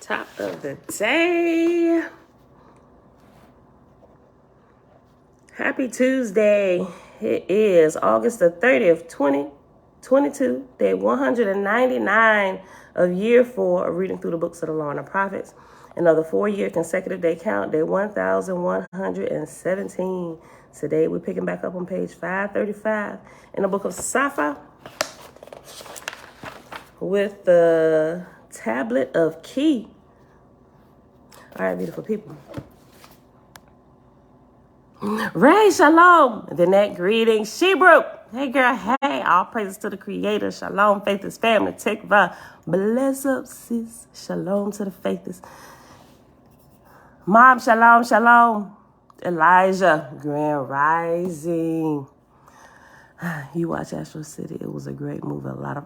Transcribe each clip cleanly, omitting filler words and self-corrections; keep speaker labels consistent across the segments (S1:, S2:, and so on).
S1: Top of the day. Happy Tuesday. It is August the 30th, 2022, day 199 of year 4 of reading through the books of the Law and the Prophets. Another 4-year consecutive day count, day 1117. Today we're picking back up on page 535 in the book of Safa with the tablet of key. All right, beautiful people. Ray, shalom. Then that greeting, Shebrew. Hey, girl, hey. All praises to the Creator. Shalom, Faithless family. Tikva. Bless up, sis. Shalom to the Faithless. Mom, shalom, shalom. Elijah, Grand Rising. You watch Astro City. It was a great movie. A lot of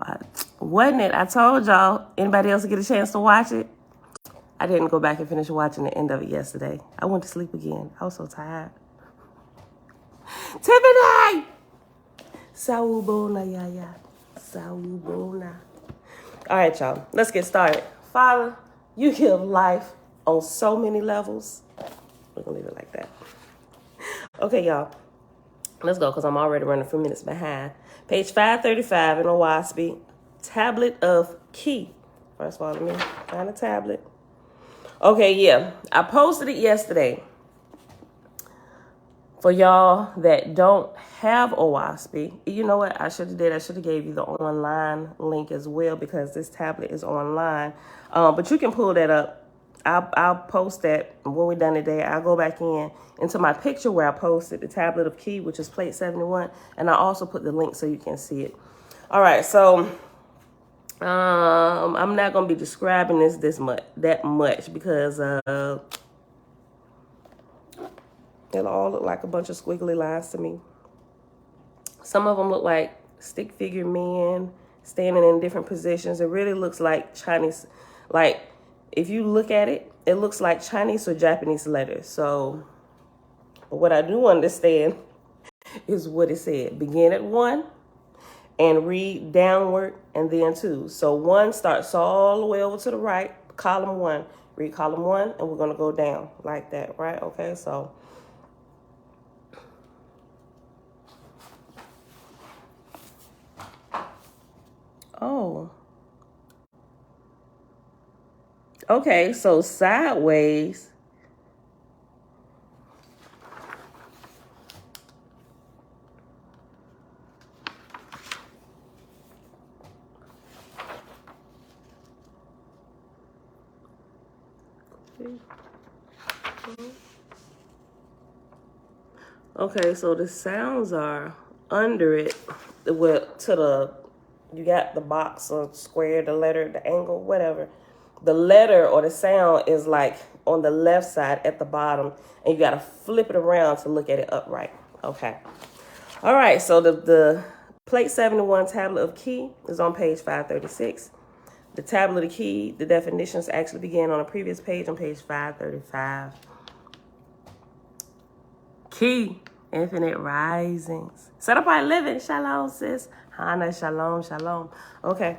S1: wasn't it? I told y'all. Anybody else get a chance to watch it? I didn't go back and finish watching the end of it yesterday. I went to sleep again. I was so tired. Tiffany! Sawubona, yaya. Sawubona. All right, y'all. Let's get started. Father, you give life on so many levels. We're going to leave it like that. Okay, y'all. Let's go, because I'm already running a few minutes behind. Page 535 in Owaski. Tablet of Key. First of all, let me find a tablet. Okay, yeah. I posted it yesterday. For y'all that don't have Owaski, you know what? I should have gave you the online link as well, because this tablet is online. But you can pull that up. I'll post that when we're done today. I'll go back into my picture where I posted the tablet of key, which is plate 71, and I also put the link so you can see it. All right, so I'm not gonna be describing that much because it'll all look like a bunch of squiggly lines to me. Some of them look like stick figure men standing in different positions. It really looks like Chinese, like if you look at it, it looks like Chinese or Japanese letters. So what I do understand is what it said. Begin at 1 and read downward and then 2. So 1 starts all the way over to the right, column 1. Read column 1 and we're going to go down like that, right? Okay, so okay, so sideways. Okay, so the sounds are under it. You got the box or square, the letter, the angle, whatever. The letter or the sound is like on the left side at the bottom, and you got to flip it around to look at it upright. Okay. All right, so the plate 71 tablet of key is on page 536. The tablet of key, the definitions actually began on a previous page on page 535. Key, infinite risings. Set up our living. Shalom, sis. Hana, shalom, shalom. Okay.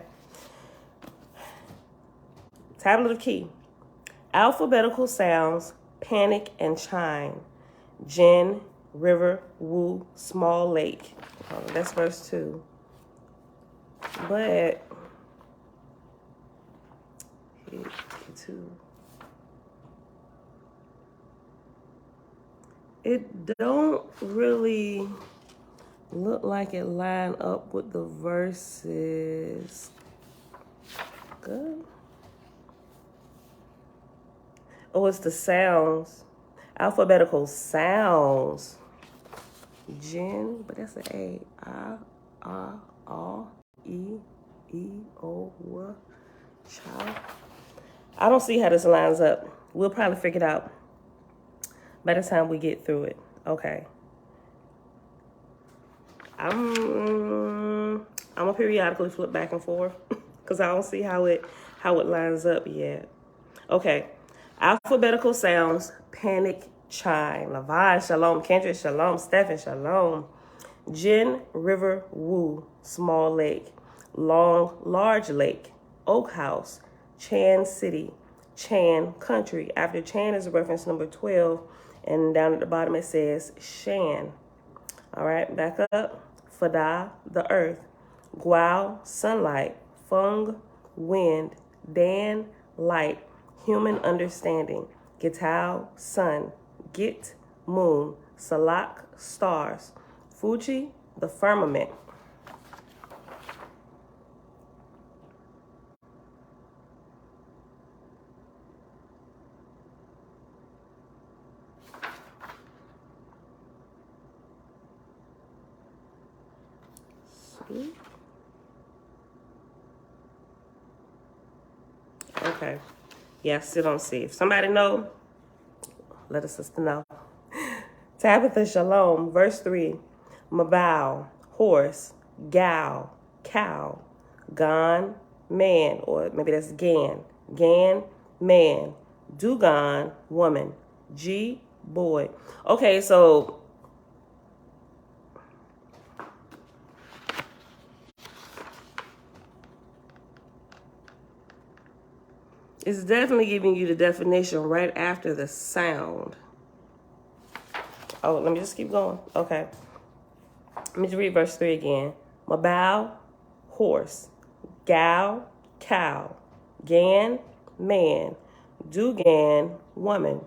S1: Tablet of key. Alphabetical sounds, panic and chime. Jin, river, wu, small lake. Oh, that's verse 2. But, 2. It don't really look like it line up with the verses. Good. Oh, it's the sounds. Alphabetical sounds. Jin, but that's an A. E, O, W, Cha. I don't see how this lines up. We'll probably figure it out by the time we get through it. Okay. I'm gonna periodically flip back and forth because I don't see how it lines up yet. Okay. Alphabetical sounds, panic, chime. Levi, shalom. Kendrick, shalom. Stephen, shalom. Jin, river, wu, small lake. Long, large lake. Oak house. Chan City. Chan country. After Chan is reference number 12, and down at the bottom it says Shan. All right, back up. Fada, the earth. Guao, sunlight. Fung, wind. Dan, light. Human understanding. Gitao, sun. Git, moon. Salak, stars. Fuji, the firmament. Okay. Yeah, still don't see. If somebody know, let a sister know. Tabitha Shalom, verse 3. Mabau, horse. Gal, cow. Gan, man, or maybe that's Gan. Gan, man. Dugan, woman. G, boy. Okay, so it's definitely giving you the definition right after the sound. Oh, let me just keep going. Okay. Let me just read verse 3 again. Mabau, horse. Gal, cow. Gan, man. Dugan, woman.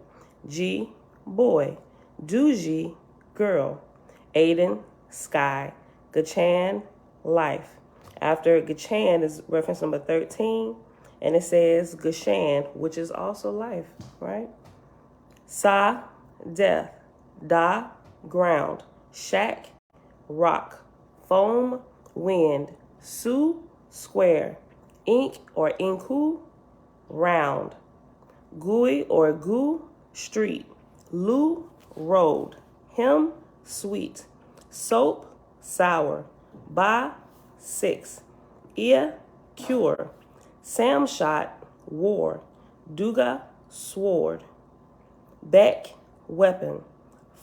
S1: G, boy. Duji, girl. Aiden, sky. Gachan, life. After Gachan is reference number 13, and it says Gashan, which is also life, right? Sa, death. Da, ground. Shak, rock. Foam, wind. Su, square. Ink or inku, round. Gui or gu, street. Lu, road. Him, sweet. Soap, sour. Ba, 6. Ia, cure. Sam shot, war. Duga, sword. Beck, weapon.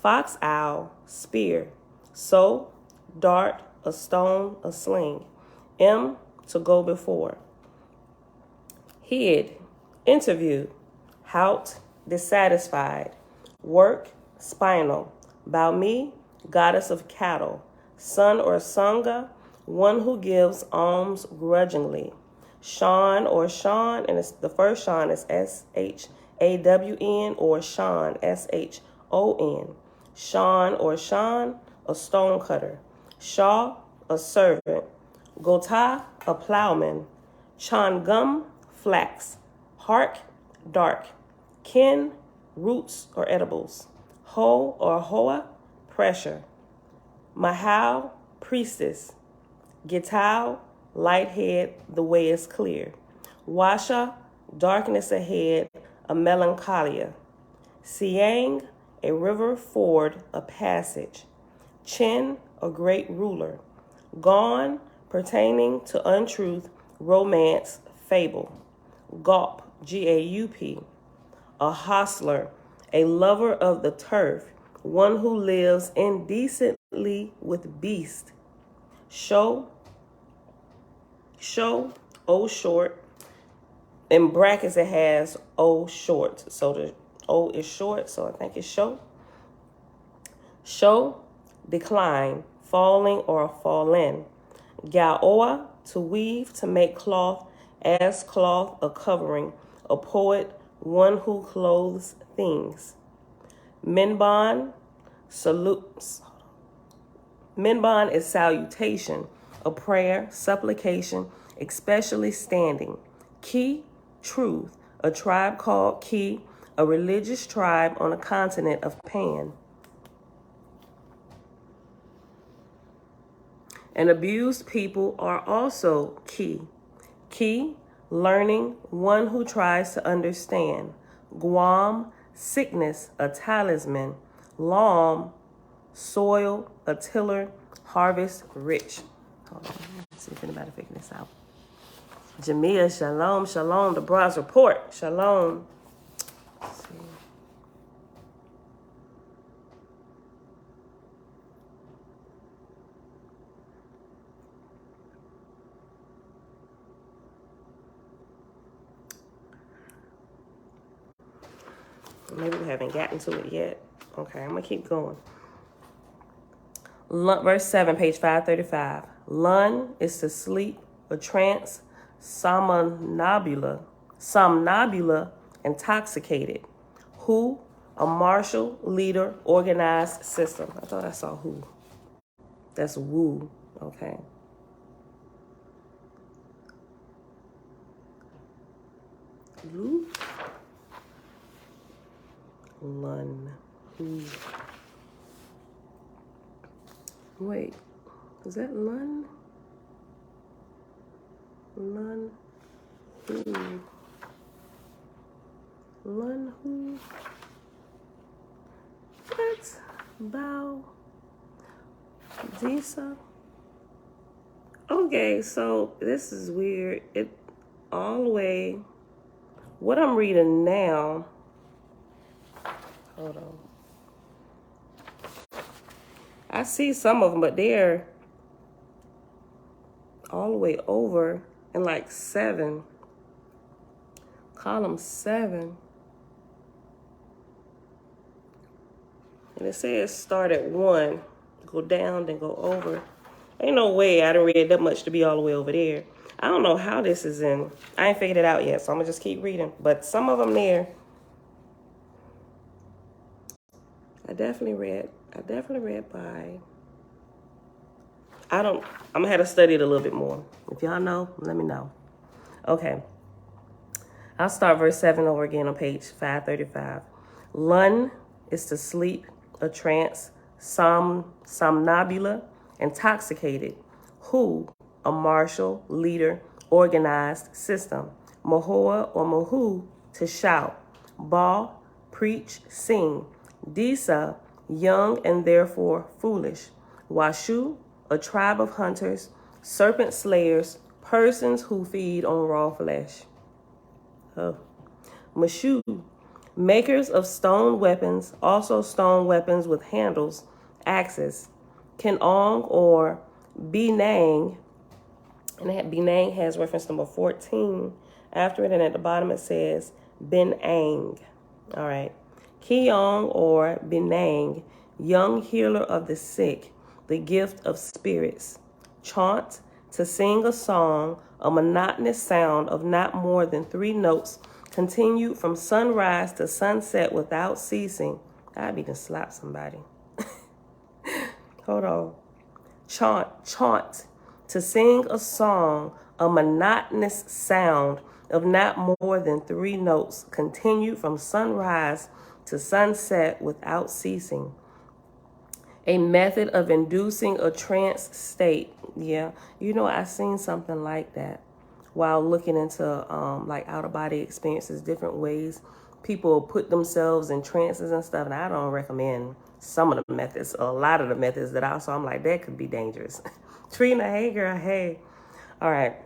S1: Fox owl, spear. So, dart, a stone, a sling. M, to go before. Hid, interview. Hout, dissatisfied. Work, spinal. Baumi, goddess of cattle. Son or sangha, one who gives alms grudgingly. Shawn or Sean, and the first Shawn is SHAWN or Sean, SHON. Shawn or Shan, a stone cutter. Shaw, a servant. Gota, a plowman. Changum, flax. Hark, dark. Kin, roots or edibles. Ho or hoa, pressure. Mahau, priestess. Gitao, light head, the way is clear. Washa, darkness ahead, a melancholia. Siang, a river ford, a passage. Chin, a great ruler. Gone, pertaining to untruth, romance, fable. Gaup, G-A-U-P, a hostler, a lover of the turf, one who lives indecently with beast. Show, O short. In brackets it has O short. So the O is short, so I think it's show. Show, decline, falling or fallen. Gaoa, to weave, to make cloth, as cloth, a covering. A poet, one who clothes things. Minban, salutes. Minban is salutation, a prayer, supplication, especially standing. Ki, truth, a tribe called Ki, a religious tribe on the continent of Pan. And abused people are also Ki. Ki, learning, one who tries to understand. Guam, sickness, a talisman. Lam, soil, a tiller. Harvest, rich. Hold on, let's see if anybody figuring this out. Jamia, shalom, shalom. The Bronze Report, shalom. Let's see. Maybe we haven't gotten to it yet. Okay, I'm going to keep going. Verse 7, page 535. Lun is to sleep, a trance, somnambula, intoxicated. Who, a martial, leader, organized system. I thought I saw who. That's woo. Okay. Woo. Lun. Who. Wait. Is that Lun? Lun. Who. Lun. Who. What? Bow. Disa. Okay, so this is weird. It all the way. What I'm reading now. Hold on. I see some of them, but they're all the way over in like 7. Column 7. And it says start at 1. Go down, then go over. Ain't no way I done read that much to be all the way over there. I don't know how this is in. I ain't figured it out yet, so I'm going to just keep reading. But some of them there. I definitely read by. I'm going to have to study it a little bit more. If y'all know, let me know. Okay. I'll start verse 7 over again on page 535. Lun is to sleep, a trance, somnambula, intoxicated. Who, a martial, leader, organized system. Mahoa or Mahu, to shout. Ba, preach, sing. Disa, young and therefore foolish. Washu, a tribe of hunters, serpent slayers, persons who feed on raw flesh. Mashu, makers of stone weapons, also stone weapons with handles, axes. Kenong or Benang, and that Benang has reference number 14 after it, and at the bottom it says Benang. All right. Keong or Benang, young healer of the sick, the gift of spirits. Chaunt, to sing a song, a monotonous sound of not more than 3 notes, continued from sunrise to sunset without ceasing. I'd be to slap somebody. Hold on. Chaunt, to sing a song, a monotonous sound of not more than 3 notes, continued from sunrise to sunset without ceasing. A method of inducing a trance state. Yeah, I seen something like that while looking into like out-of-body experiences, different ways people put themselves in trances and stuff. And I don't recommend some of the methods, a lot of the methods that I saw. I'm like, that could be dangerous. Trina, hey girl, hey. All right.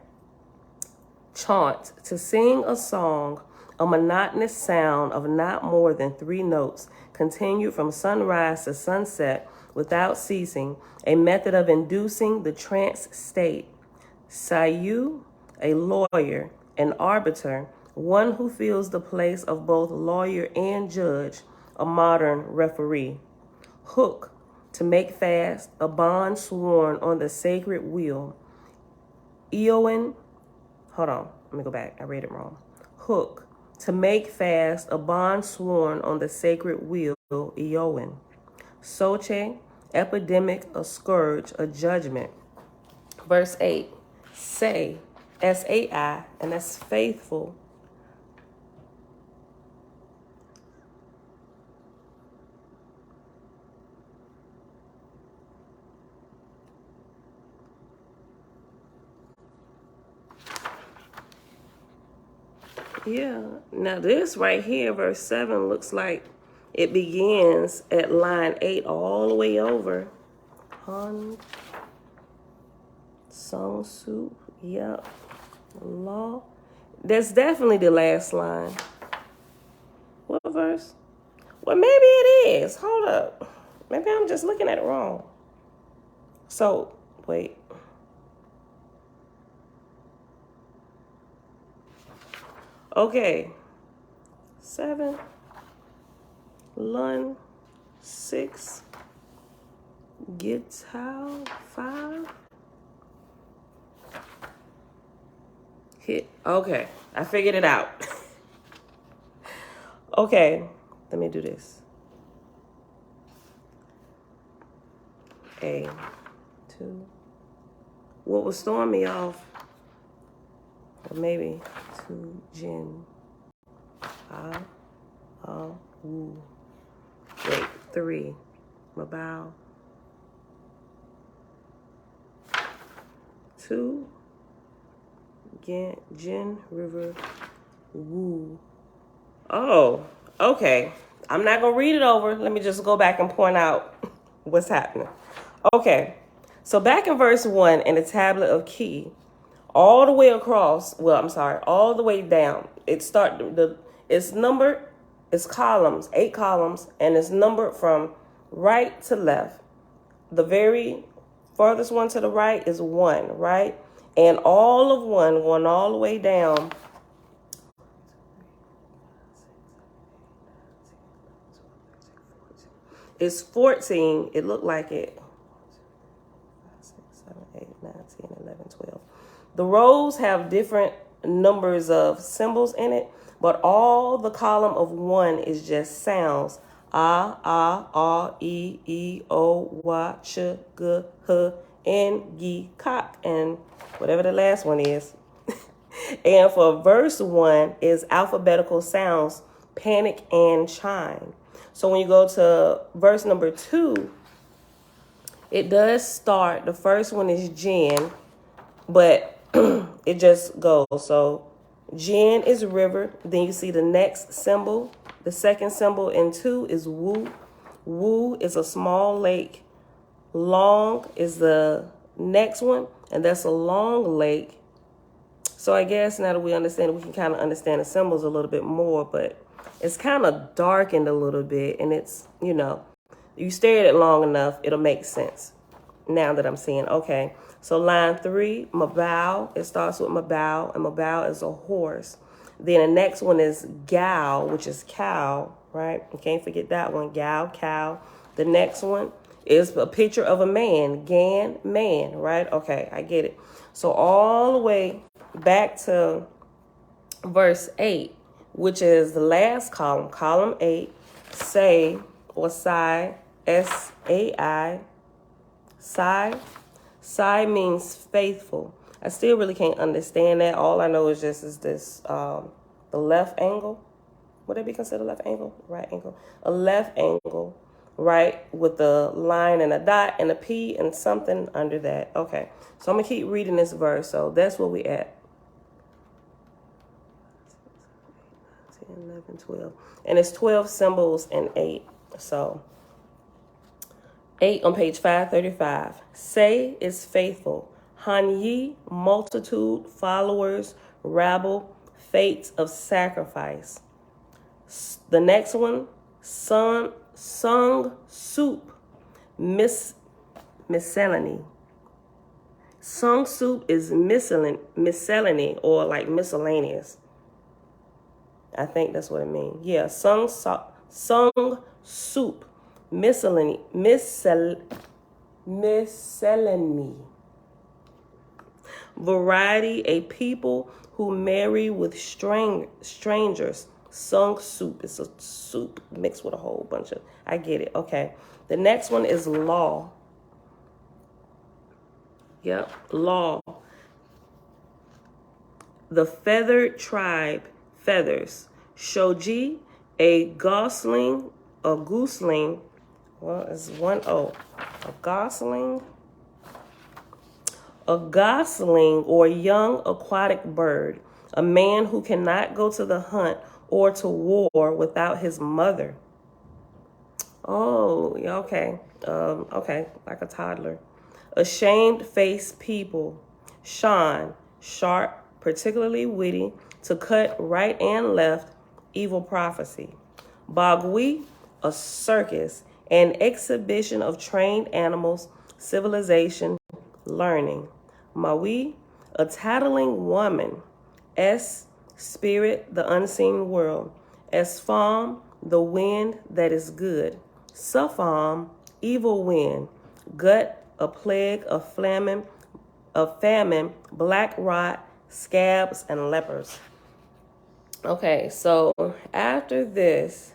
S1: Chaunt, to sing a song, a monotonous sound of not more than 3 notes, continued from sunrise to sunset without ceasing, a method of inducing the trance state. Sayu, a lawyer, an arbiter, one who fills the place of both lawyer and judge, a modern referee. Hook, to make fast, a bond sworn on the sacred wheel. Iowan, hold on, let me go back, I read it wrong. Hook, to make fast, a bond sworn on the sacred wheel, Iowan. Soche, epidemic, a scourge, a judgment. Verse 8, say, S-A-I, and that's faithful. Yeah, now this right here, verse 7, looks like it begins at line 8 all the way over. Han, Song Soup, yep, Law. That's definitely the last line. What verse? Well, maybe it is. Hold up. Maybe I'm just looking at it wrong. So, wait. Okay. 7. Lun 6. Guitar 5. Hit. Okay, I figured it out. Okay, let me do this. A, 2. What was throwing me off, or maybe 2, Jin, Woo. Wait, 3, Mabao. 2, Jin, River, Woo. Oh, okay. I'm not going to read it over. Let me just go back and point out what's happening. Okay. So back in verse 1 in the tablet of key, all the way across, all the way down, it's numbered, it's columns, 8 columns, and it's numbered from right to left. The very farthest one to the right is 1, right? And all of 1 going all the way down. It's 14. It looked like it. 5, 6, 7, 8, 9, 10, 11, 12. The rows have different numbers of symbols in it, but all the column of 1 is just sounds. Ah, e, o, wa, ch, g, h, n, gi, cock, and whatever the last one is. And for verse 1 is alphabetical sounds, panic and chime. So when you go to verse number 2, it does start. The first one is Jin, but it just goes. So Jin is river. Then you see the next symbol. The second symbol in 2 is Wu. Wu is a small lake. Long is the next one, and that's a long lake. So I guess now that we understand, we can kind of understand the symbols a little bit more, but it's kind of darkened a little bit, and it's, you stare at it long enough, it'll make sense now that I'm seeing. Okay, so line 3, Mabao. It starts with Mabao, and Mabao is a horse. Then the next one is Gao, which is cow, right? You can't forget that one, Gao, cow. The next one is a picture of a man, Gan, man, right? Okay, I get it. So all the way back to verse 8, which is the last column, column 8, say or Sai, S-A-I, Sai. Sai means faithful. I still really can't understand that. All I know is this, the left angle. Would it be considered left angle? Right angle? A left angle, right, with the line and a dot and a P and something under that. Okay, so I'm going to keep reading this verse. So that's where we at. 11, 12. And it's 12 symbols and 8. So 8 on page 535. Say is faithful. Han Yi, multitude, followers, rabble, fates of sacrifice. The next one, sung soup, miscellany. Sung soup is miscellany or like miscellaneous. I think that's what it means. Yeah, sung soup, miscellany. Variety, a people who marry with strangers. Sung soup. It's a soup mixed with a whole bunch of, I get it. Okay. The next one is law. Yep, law. The feathered tribe, feathers. Shoji, a gosling, well, it's 1 O. A gosling or young aquatic bird. A man who cannot go to the hunt or to war without his mother. Oh, yeah, okay. Okay, like a toddler. Ashamed face people. Shan, sharp, particularly witty, to cut right and left, evil prophecy. Bagui, a circus, an exhibition of trained animals, civilization, learning. Maui, a tattling woman. S, spirit, the unseen world. Esfam, the wind that is good. Supham, evil wind. Gut, a plague of famine, black rot, scabs, and lepers. Okay, so after this,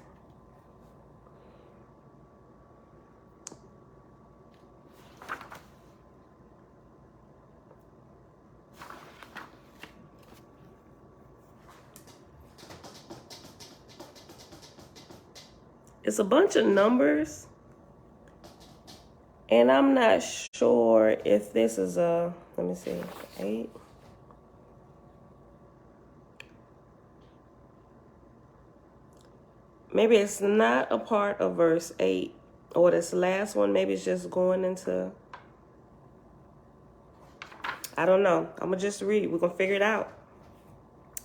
S1: it's a bunch of numbers, and I'm not sure if this is a, let me see, 8. Maybe it's not a part of verse 8, or this last one, maybe it's just going into, I don't know. I'm going to just read. We're going to figure it out.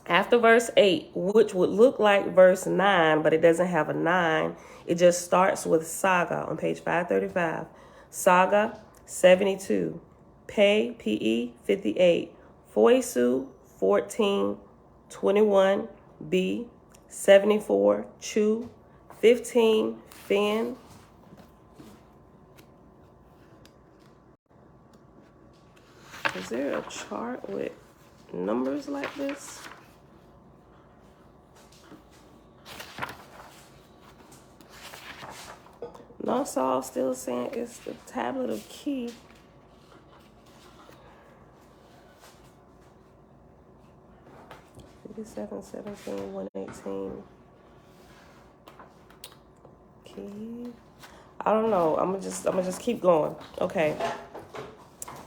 S1: After verse 8, which would look like verse 9, but it doesn't have a 9. It just starts with Saga on page 535. Saga, 72. Pe, P-E, 58. Foisu, 14. 21. B, 74. Chu, 15. Fin. Is there a chart with numbers like this? No, Saul still saying it's the tablet of key. 57, 17, 118. Key. I don't know. I'm gonna just keep going. Okay.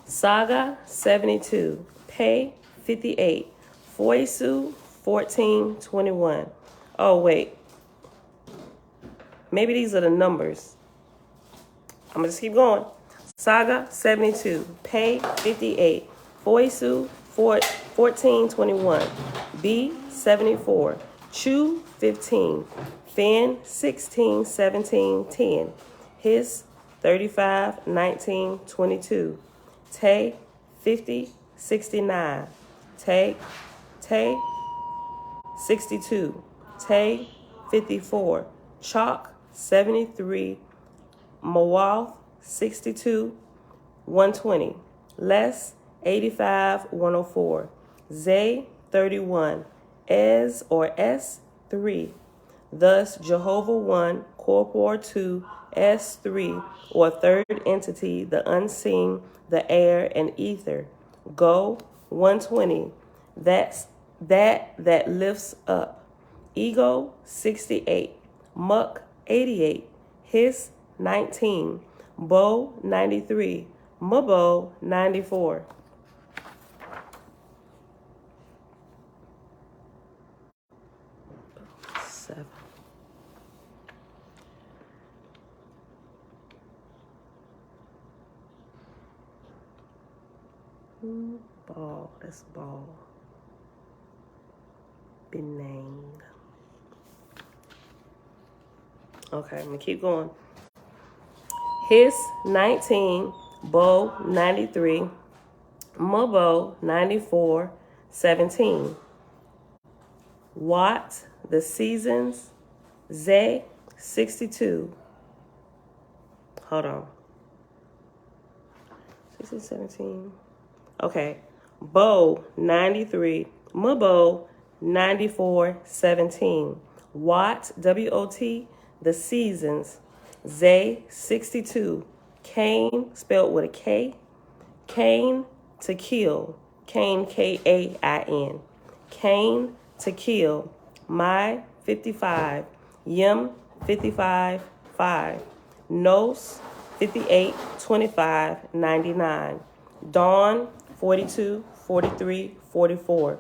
S1: Saga 72. Pe 58. Foisu 14, 21. Oh wait. Maybe these are the numbers. I'm going to just keep going. Saga, 72. Pe, 58. Foisu, 14, 21. B, 74. Chu, 15. Fin, 16, 17, 10. His, 35, 19, 22. Te, 50, 69. Te, 62. Te, 54. Chalk, 73. Mawath, 62, 120. Les, 85, 104. Zay, 31. Ez, or S, 3. Thus, Jehovah 1, Corpor 2, S, 3, or third entity, the unseen, the air, and ether. Go, 120. That lifts up. Ego, 68. Muck, 88. His, 19. Bo, 93. Mabo, 94. Seven. Ball, that's ball. Benang. Okay, I'm gonna keep going. His, 19. Bo, 93. Mabo, 94. 17. Watt, the seasons. Zay, 62. Hold on. 16, 17. Okay. Bo, 93. Mabo, 94, 17. Watt, W-O-T, the seasons. Zay, 62. Cain, spelled with a K. Cain, to kill. Cain, K-A-I-N. Cain, to kill. My, 55. Yim, 55, 5. Nos, 58, 25, 99. Dawn, 42, 43, 44.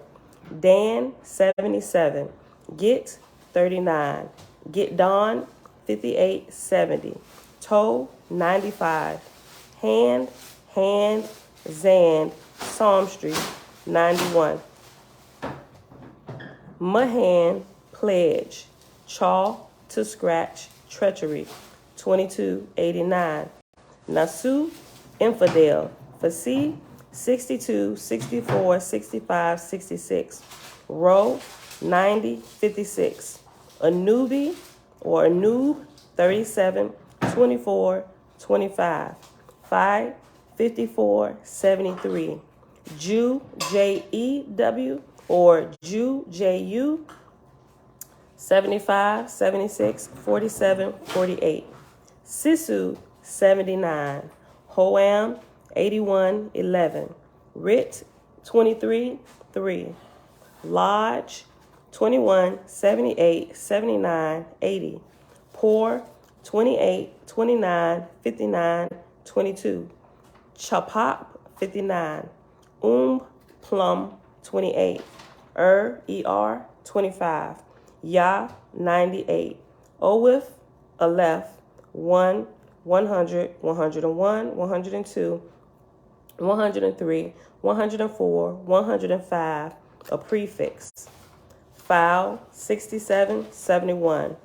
S1: Dan, 77. Get, 39. Get Dawn, 58, 70. Toe, 95. Hand, Zand, Psalmstry, 91. Mahan, pledge. Chaw, to scratch, treachery, 2289. Nasu, infidel. Fasi, 62, 64, 65, 66. Ro, 90, 56. Anubi, or Noob 37 24 25. Phi 54 73. Jew JEW or Jew JU 75 76 47 48. Sisu 79. Hoam 81 11. Rit 23 3. Lodge 21 78 79 80. Poor 28 29 59 22. Chapap 59. Plum 28. ER 25. Ya 98. Owif Aleph 1 100 101 102 103 104 105. A prefix. Foul 67 71.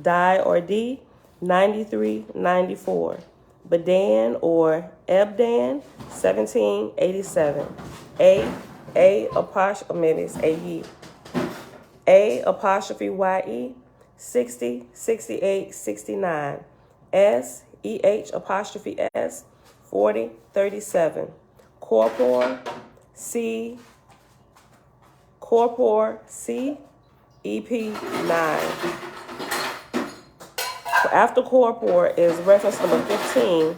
S1: Die or D 93 94. Badan or Ebdan 1787. A apostrophe, maybe it's AE. A apostrophe YE 60 68 69. S EH apostrophe S 40 37. Corpor C EP 9. After corpor is reference number 15.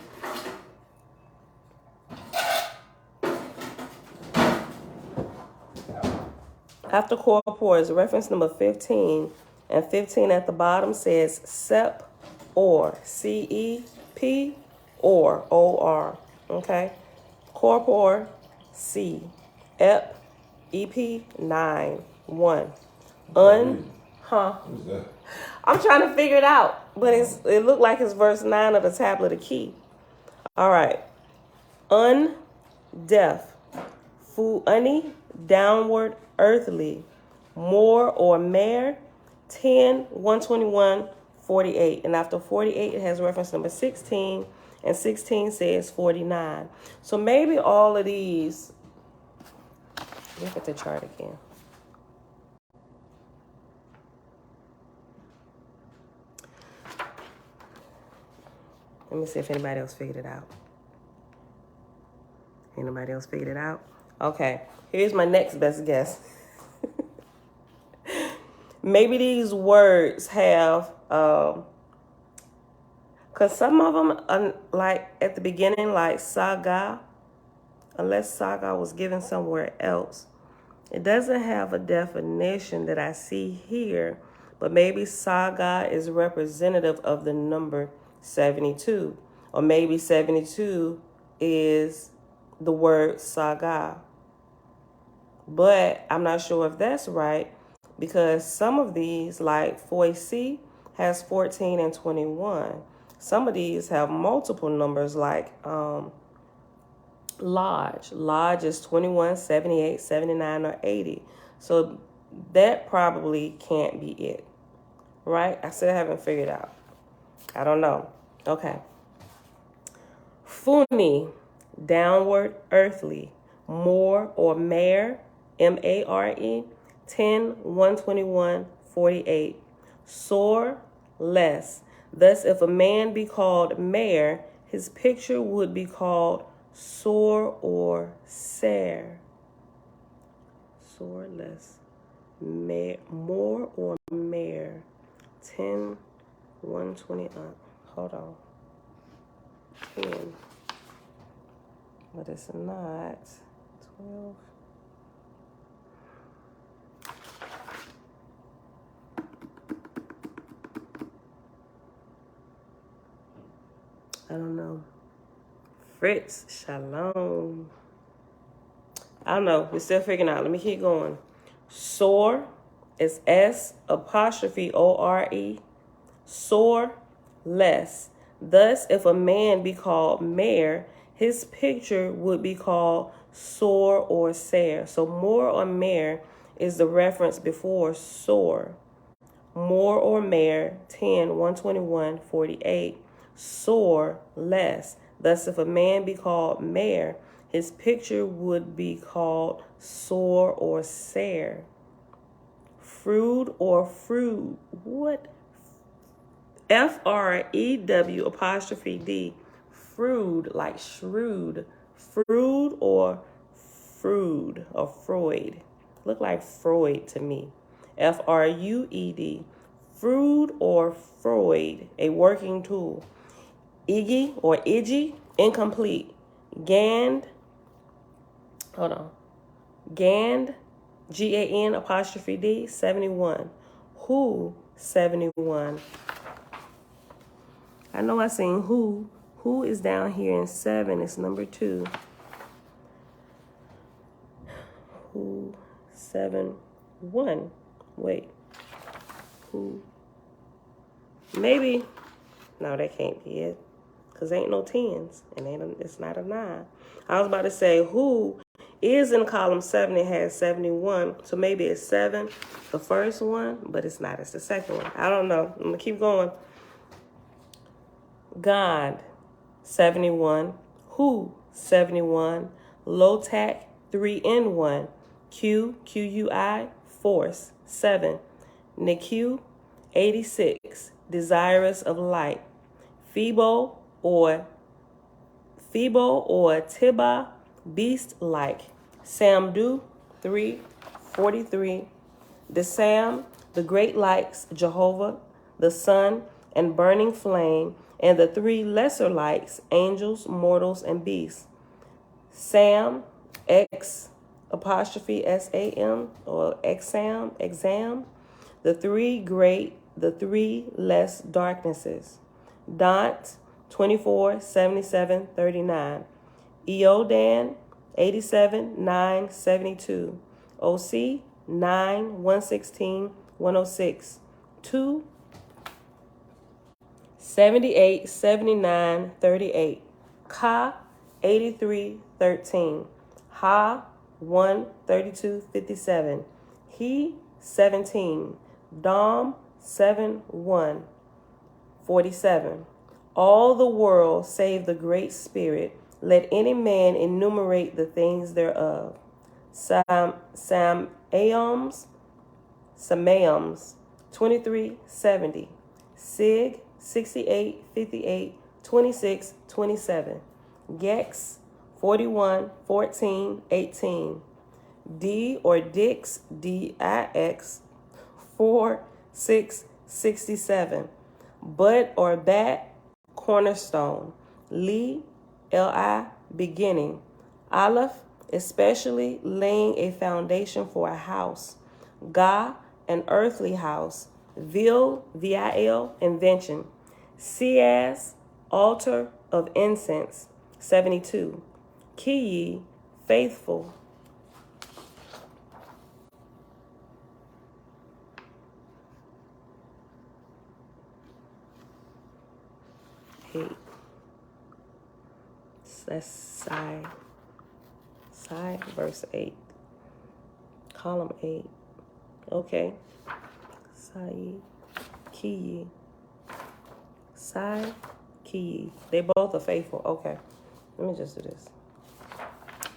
S1: After corpor is reference number 15, and 15 at the bottom says CEP or CEP or OR. Okay? Corpor C EP EP 9 1. I'm trying to figure it out, but it looked like it's verse 9 of the tablet of key. All right. Deaf. Fu'ani, downward, earthly. More or mere, 10, 121, 48. And after 48, it has reference number 16, and 16 says 49. So maybe all of these, look at the chart again. Let me see if anybody else figured it out. Anybody else figured it out? Okay, here's my next best guess. Maybe these words have, because some of them, like at the beginning, like saga, unless saga was given somewhere else, it doesn't have a definition that I see here, but maybe saga is representative of the number 72, or maybe 72 is the word saga. But I'm not sure if that's right, because some of these, like Foisi, has 14 and 21. Some of these have multiple numbers, like Lodge. Lodge is 21, 78, 79, or 80. So that probably can't be it, right? I still haven't figured out. I don't know. Okay. Funi, downward, earthly. More or mare, MARE, 10, 121, 48. Soar, less. Thus, if a man be called mare, his picture would be called soar or sare. Soar, less. More or mare, 10, 120, hold on. 10. But it's not. 12. I don't know. Fritz, shalom. I don't know. We're still figuring out. Let me keep going. Soar is S apostrophe ORE. Soar, less. Thus, if a man be called mare, his picture would be called soar or sare. So more or mare is the reference before soar. More or mare, 10, 121, 48. Soar, less. Thus, if a man be called mare, his picture would be called soar or sare. Fruit or fruit. What? Frew apostrophe D. Freud, like shrewd. Freud or Freud or Freud. Look like Freud to me. Frued. Freud or Freud, a working tool. Iggy or Iggy, incomplete. Gand, hold on. Gand, Gan apostrophe D, 71. Who, 71. I know I seen who. Who is down here in 7? It's number 2. Who, 7, 1. Wait. Who? Maybe. No, that can't be it. Because ain't no 10s. And it's not a 9. I was about to say who is in column 7. It has 71. So maybe it's 7, the first one. But it's not. It's the second one. I don't know. I'm going to keep going. God, 71. Who, 71. Low-tac, 3N1. Q-U-I, force, 7. Nicu, 86. Desirous of light. Phoebo or Tiba, beast-like. Samdu, 3, 43. The Sam, the great lights, Jehovah, the sun, and burning flame, and the 3 lesser lights, angels, mortals, and beasts. Sam, X, apostrophe S-A-M, or exam, the 3 great, the 3 less darknesses. Dot, 24, 77, 39. Eodan, 87, 9, 72. OC, 9, 116, 106. 2, 78, 79, 38. Ka, 83, 13. Ha, 1, 32, 57. He, 17. Dom, 7, 1, 47. All the world save the Great Spirit. Let any man enumerate the things thereof. Samaeums, 23, 70. Sig, 68, 58, 26, 27. Gex, 41, 14, 18. D or Dix, D-I-X, 4, 6, 67. Bud or Bat, cornerstone. Li, L-I, beginning. Aleph, especially laying a foundation for a house. Ga, an earthly house. Vil, V-I-L, invention. Siaz, altar of incense. 72. Kiyi, faithful. 8. That's Sai, verse 8. Column 8. Okay. Sai, Kiyi. Sai, Kiyi. They both are faithful. Okay. Let me just do this.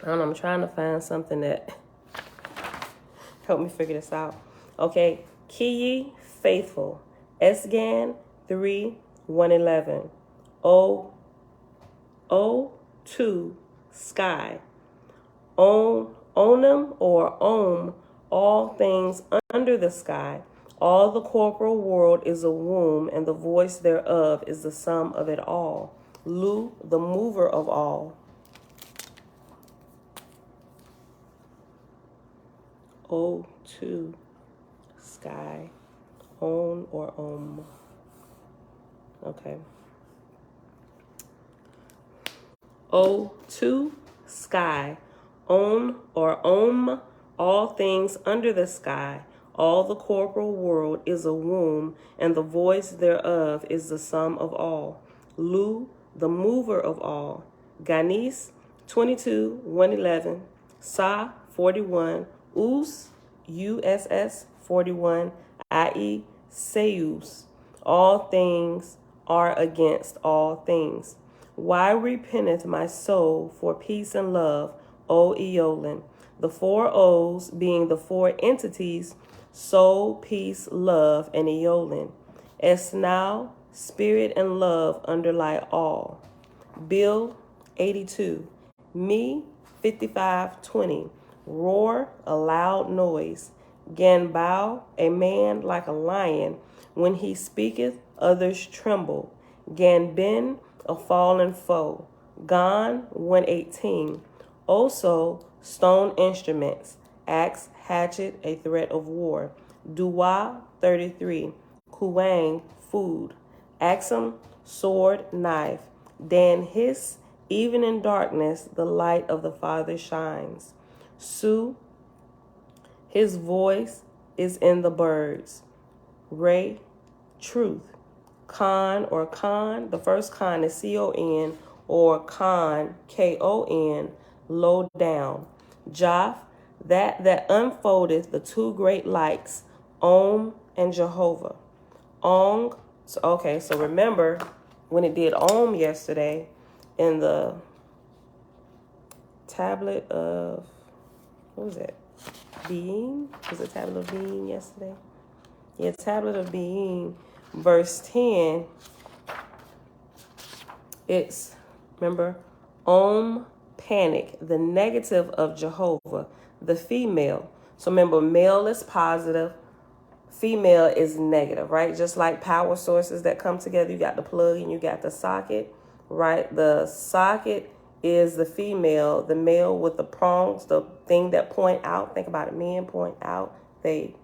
S1: I don't know. I'm trying to find something that help me figure this out. Okay. Kiyi, faithful. Esgan, 3, 111. O2, sky. Onum or Om, all things under the sky. All the corporal world is a womb, and the voice thereof is the sum of it all. Lu, the mover of all. O2, sky. On or Om. Okay. O2, sky. On or Om, all things under the sky. All the corporal world is a womb, and the voice thereof is the sum of all. Lu, the mover of all. Ganis, 22, 111. Sa, 41. Us, U-S-S, 41. I-E, Seus. All things are against all things. Why repenteth my soul for peace and love, O Eolin? The 4 O's being the 4 entities, soul, peace, love, and Eolin. Esnau, Spirit and love underlie all. Bill 82. Me 55:20. Roar a loud noise. Ganbao, a man like a lion. When he speaketh, others tremble. Ganbin, a fallen foe. Gan 118. Also, stone instruments. Axe, hatchet, a threat of war. Dua 33. Kuang, food. Axum, sword, knife. Dan hiss, even in darkness, the light of the Father shines. Su, his voice is in the birds. Ray, truth. Khan or Khan, the first Khan is C-O-N or Khan, K-O-N, low down. Jaf, that unfoldeth the two great lights, Om and Jehovah. Ong, so remember when it did Om yesterday in the tablet of, what was it? Being? Was it tablet of being yesterday? Yeah, tablet of being, verse 10. It's, remember, Om, panic, the negative of Jehovah, the female. So remember, male is positive, female is negative, right? Just like power sources that come together, you got the plug and you got the socket, right? The socket is the female, the male with the prongs, the thing that point out. Think about it, men point out. They,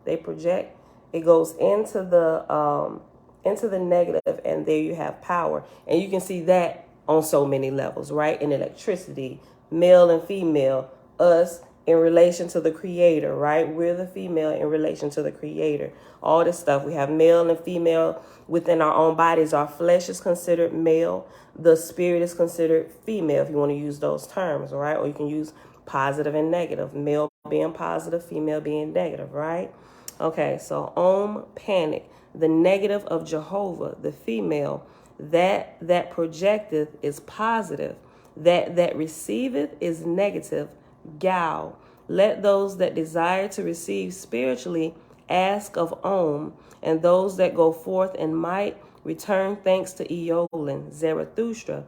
S1: they project. It goes into the negative, and there you have power. And you can see that on so many levels, right? In electricity, male and female, us in relation to the creator, right? We're the female in relation to the creator. All this stuff. We have male and female within our own bodies. Our flesh is considered male. The spirit is considered female, if you want to use those terms, right? Or you can use positive and negative. Male being positive, female being negative, right? Okay, so Om, panic. The negative of Jehovah, the female, that projecteth is positive. That receiveth is negative. Gao. Let those that desire to receive spiritually ask of Om, and those that go forth in might return thanks to Eolin, Zarathustra.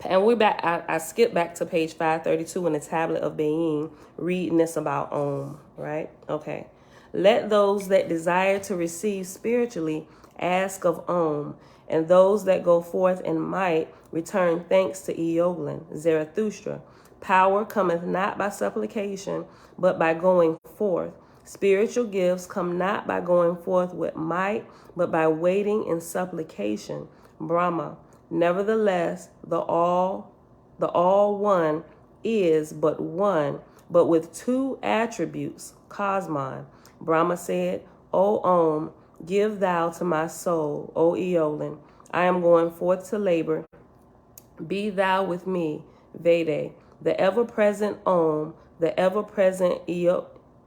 S1: And we're back. I skipped back to page 532 in the tablet of Being, reading this about Om, right? Okay. Let those that desire to receive spiritually ask of Om, and those that go forth in might return thanks to Eolin, Zarathustra. Power cometh not by supplication, but by going forth. Spiritual gifts come not by going forth with might, but by waiting in supplication. Brahma. Nevertheless, the all one is but one, but with two attributes. Cosmon. Brahma said, O Om, give thou to my soul, O Eolin. I am going forth to labor. Be thou with me, Vede. The ever-present Om, the ever-present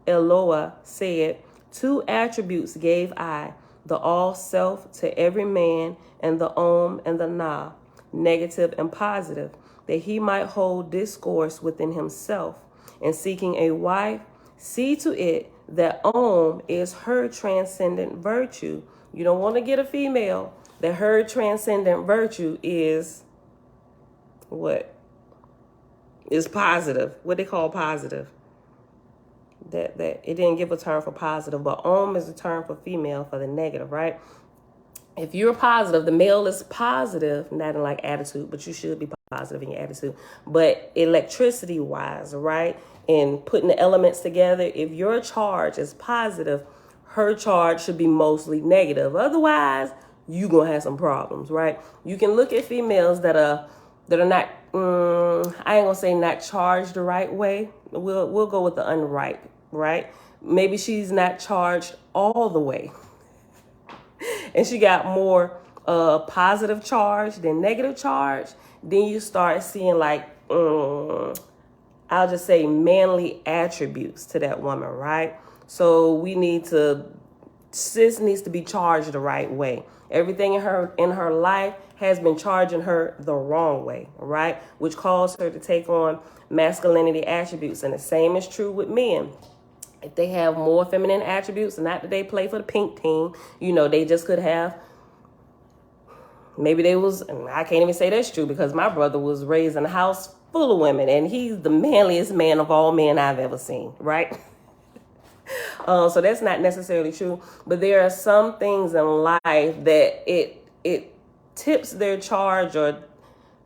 S1: Eloah said, two attributes gave I, the all-self to every man, and the Om and the Na, negative and positive, that he might hold discourse within himself. And seeking a wife, see to it that Om is her transcendent virtue. You don't want to get a female. That her transcendent virtue is what? Is positive. What they call positive. That it didn't give a term for positive, but Om is a term for female for the negative, right? If you're positive, the male is positive, not in like attitude, but you should be positive in your attitude. But electricity wise, right? And putting the elements together, if your charge is positive, her charge should be mostly negative. Otherwise, you're going to have some problems, right? You can look at females that are not, I ain't going to say not charged the right way. We'll go with the unright, right? Maybe she's not charged all the way. And she got more positive charge than negative charge. Then you start seeing like, I'll just say manly attributes to that woman, right? So sis needs to be charged the right way. Everything in her life has been charging her the wrong way, right? Which caused her to take on masculinity attributes. And the same is true with men. If they have more feminine attributes, not that they play for the pink team, they just could have Maybe they was, and I can't even say that's true because my brother was raised in a house full of women and he's the manliest man of all men I've ever seen, right? So that's not necessarily true, but there are some things in life that it tips their charge or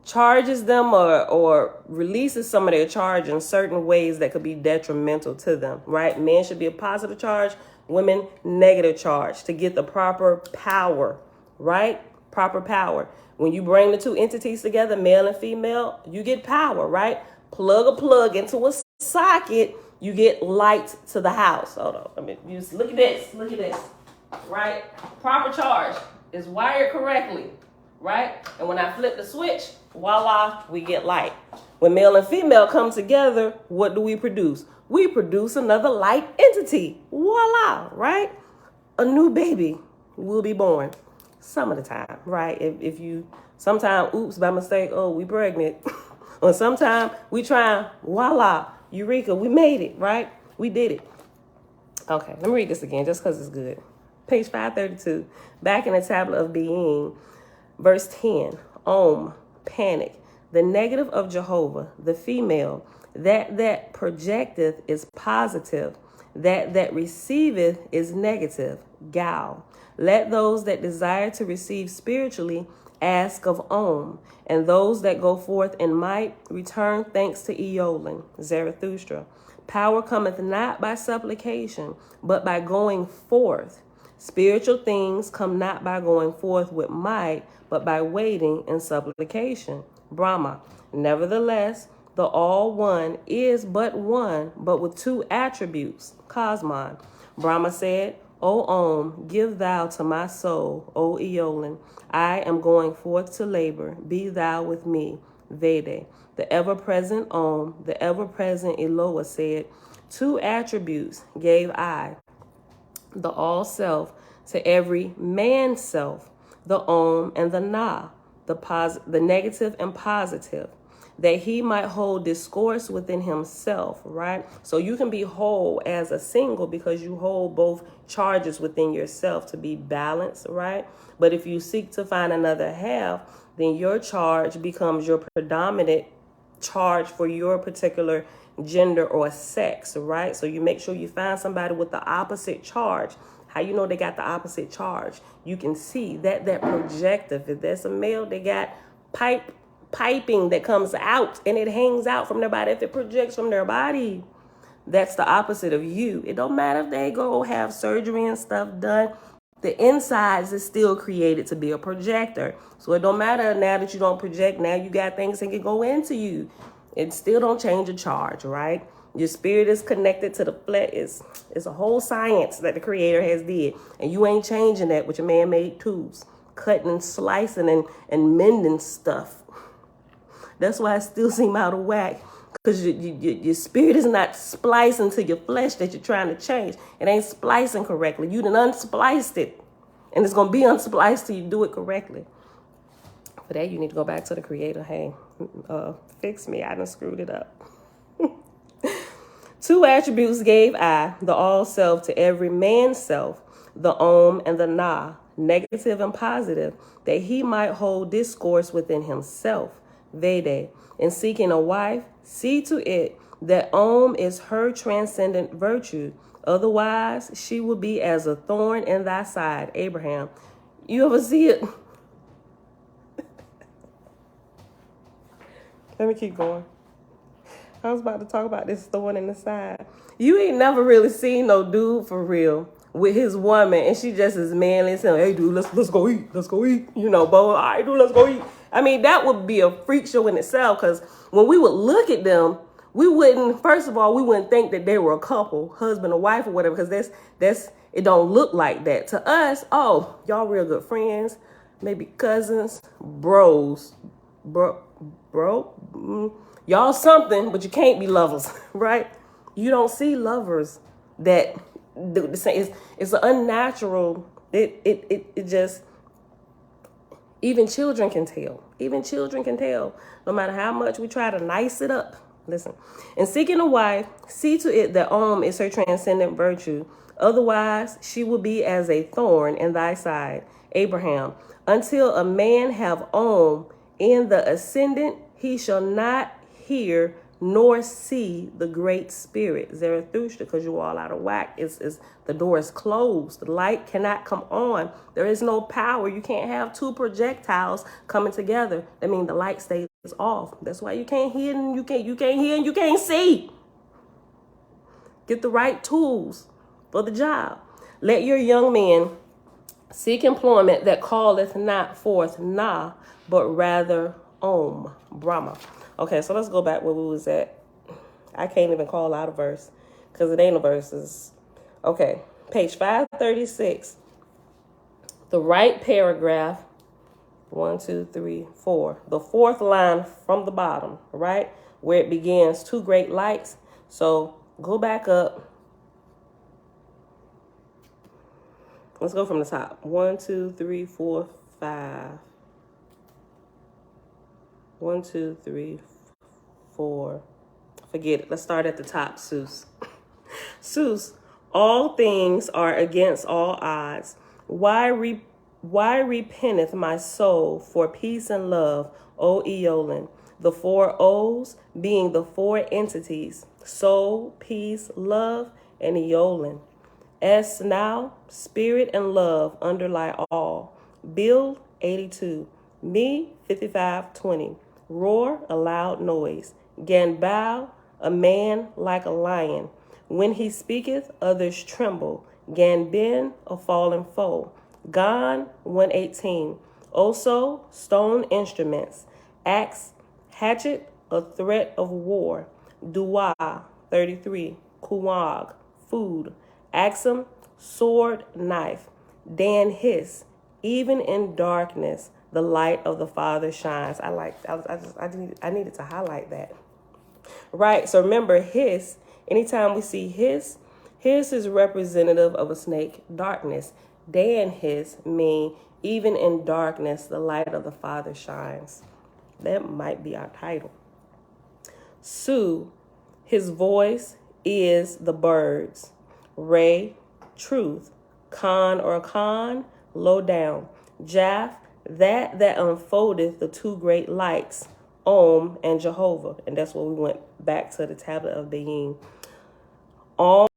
S1: charges them or releases some of their charge in certain ways that could be detrimental to them, right? Men should be a positive charge, women negative charge to get the proper power, right? Proper power. When you bring the two entities together, male and female, you get power, right? Plug a plug into a socket, you get light to the house. Hold on, I mean, just look at this, right? Proper charge is wired correctly, right? And when I flip the switch, voila, we get light. When male and female come together, what do we produce? We produce another light entity. Voila, right? A new baby will be born some of the time, right? If you, sometime, oops, by mistake, oh, we pregnant. Or sometime we try, voila, eureka, we made it, right? We did it. Okay, let me read this again just because it's good. Page 532, back in the tablet of being, verse 10, Om, panic, the negative of Jehovah, the female, that projecteth is positive, that receiveth is negative, Gal. Let those that desire to receive spiritually ask of Om, and those that go forth in might return thanks to Eolin, Zarathustra. Power cometh not by supplication, but by going forth. Spiritual things come not by going forth with might, but by waiting in supplication. Brahma. Nevertheless, the all one is but one, but with two attributes. Cosmon. Brahma said, O Om, give thou to my soul, O Eolin. I am going forth to labor. Be thou with me. Vede. The ever-present Om, the ever-present Eloah said, two attributes gave I, the all-self, to every man-self, the Om and the Na, the negative and positive, that he might hold discourse within himself, right? So you can be whole as a single because you hold both charges within yourself to be balanced, right? But if you seek to find another half, then your charge becomes your predominant charge for your particular gender or sex, right? So you make sure you find somebody with the opposite charge. How you know they got the opposite charge? You can see that projective. If there's a male, they got piping that comes out and it hangs out from their body. If it projects from their body, that's the opposite of you. It don't matter if they go have surgery and stuff done. The insides is still created to be a projector. So it don't matter now that you don't project. Now you got things that can go into you. It still don't change the charge, right? Your spirit is connected to the flesh. It's a whole science that the Creator has did. And you ain't changing that with your man-made tools. Cutting and slicing and mending stuff. That's why it still seems out of whack. Because your spirit is not splicing to your flesh that you're trying to change. It ain't splicing correctly. You done unspliced it. And it's going to be unspliced till you do it correctly. For that, you need to go back to the Creator. Hey, fix me. I done screwed it up. Two attributes gave I, the all self, to every man's self, the Om and the Na, negative and positive, that he might hold discourse within himself. Vede. In seeking a wife, see to it that Om is her transcendent virtue. Otherwise, she will be as a thorn in thy side. Abraham. You ever see it? Let me keep going. I was about to talk about this thorn in the side. You ain't never really seen no dude for real with his woman, and she just as manly as him. Hey, dude, let's go eat. Let's go eat. You know, bo, all right, dude, let's go eat. I mean, that would be a freak show in itself, because when we would look at them, we wouldn't, first of all, we wouldn't think that they were a couple, husband or wife or whatever, because that's it don't look like that. To us, oh, y'all real good friends, maybe cousins, bros, y'all something, but you can't be lovers, right? You don't see lovers that do the same. It's an unnatural. It just, even children can tell. Even children can tell. No matter how much we try to nice it up. Listen. In seeking a wife, see to it that Om is her transcendent virtue. Otherwise, she will be as a thorn in thy side. Abraham, until a man have in the ascendant, he shall not hear nor see the great spirit. Zarathustra, because you're all out of whack. The door is closed. The light cannot come on. There is no power. You can't have two projectiles coming together. That means the light stays off. That's why you can't hear and you can't hear and you can't see. Get the right tools for the job. Let your young men seek employment that calleth not forth Na, but rather Om, Brahma. Okay, so let's go back where we was at. I can't even call out a verse because it ain't a verse. Okay, page 536. The right paragraph, 1, 2, 3, 4. The fourth line from the bottom, right? Where it begins, two great lights. So go back up. Let's go from the top. 1, 2, 3, 4, 5. 1, 2, 3, 4. Forget it. Let's start at the top, Seuss. Seuss, all things are against all odds. Why repenteth my soul for peace and love, O Eolin? The four O's being the four entities, soul, peace, love, and Eolin. S now, spirit and love underlie all. Bill 82. Me 55:20. Roar a loud noise. Ganbao, a man like a lion. When he speaketh, others tremble. Ganbin, a fallen foe. Gan 118. Also, stone instruments. Axe, hatchet, a threat of war. Dua 33. Kuwag, food. Axum, sword, knife. Dan hiss, even in darkness, the light of the Father shines. I needed to highlight that. Right, so remember hiss, anytime we see hiss is representative of a snake, darkness. Dan hiss mean even in darkness, the light of the Father shines. That might be our title. Su, his voice is the birds. Ray, truth. Khan or Khan, low down. Jaff, that unfoldeth the two great lights, Om and Jehovah. And that's where we went back to the tablet of Being. All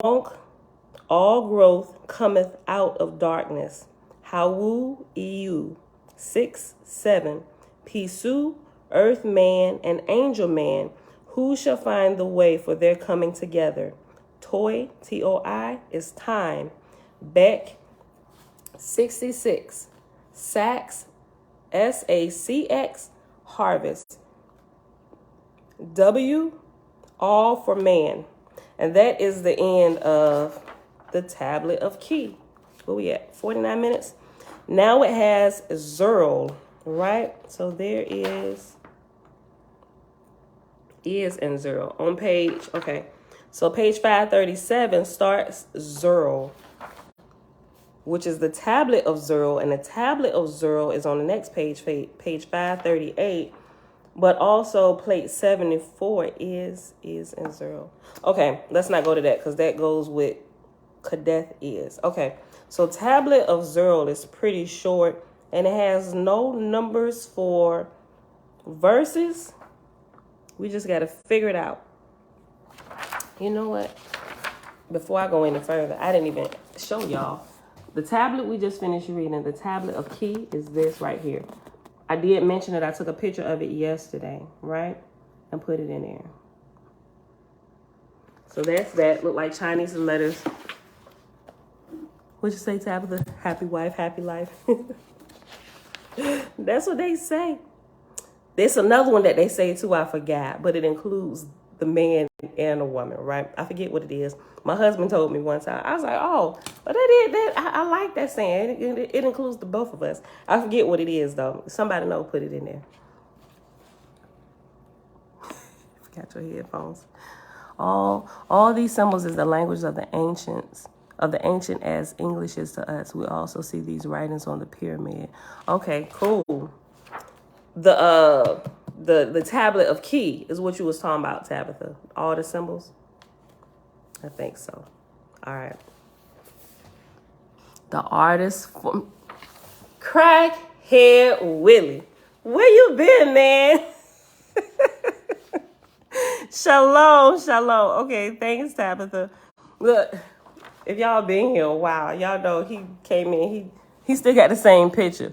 S1: growth cometh out of darkness. Hawu EU 6, 7. Pisu, earth man and angel man, who shall find the way for their coming together? Toi, Toi, is time. Beck 66. Sax, SACX, harvest. W, all for man. And that is the end of the tablet of Key. Where we at? 49 minutes. Now it has Zerl, right? So there is and Zerl on page. Okay. So page 537 starts Zerl, which is the tablet of Zerl. And the tablet of Zerl is on the next page, page 538. But also plate 74 is in Zerl. Okay, let's not go to that because that goes with Kadeth is. Okay, so tablet of Zerl is pretty short and it has no numbers for verses. We just got to figure it out. You know what? Before I go any further, I didn't even show y'all. The tablet we just finished reading, the tablet of Key, is this right here. I did mention that I took a picture of it yesterday, right? And put it in there. So that's that. Look like Chinese letters. What'd you say, Tabitha? Happy wife, happy life. That's what they say. There's another one that they say too, I forgot, but it includes the man and a woman, right? I forget what it is. My husband told me one time. I was like, oh, but I like that saying. It includes the both of us. I forget what it is, though. Somebody know, put it in there. Got your headphones. All these symbols is the language of the ancients, as English is to us. We also see these writings on the pyramid. Okay, cool. The tablet of Key is what you was talking about, Tabitha. All the symbols? I think so. All right. The artist from Crackhead Willie. Where you been, man? Shalom, shalom. Okay, thanks, Tabitha. Look, if y'all been here a while, y'all know he came in. He still got the same picture.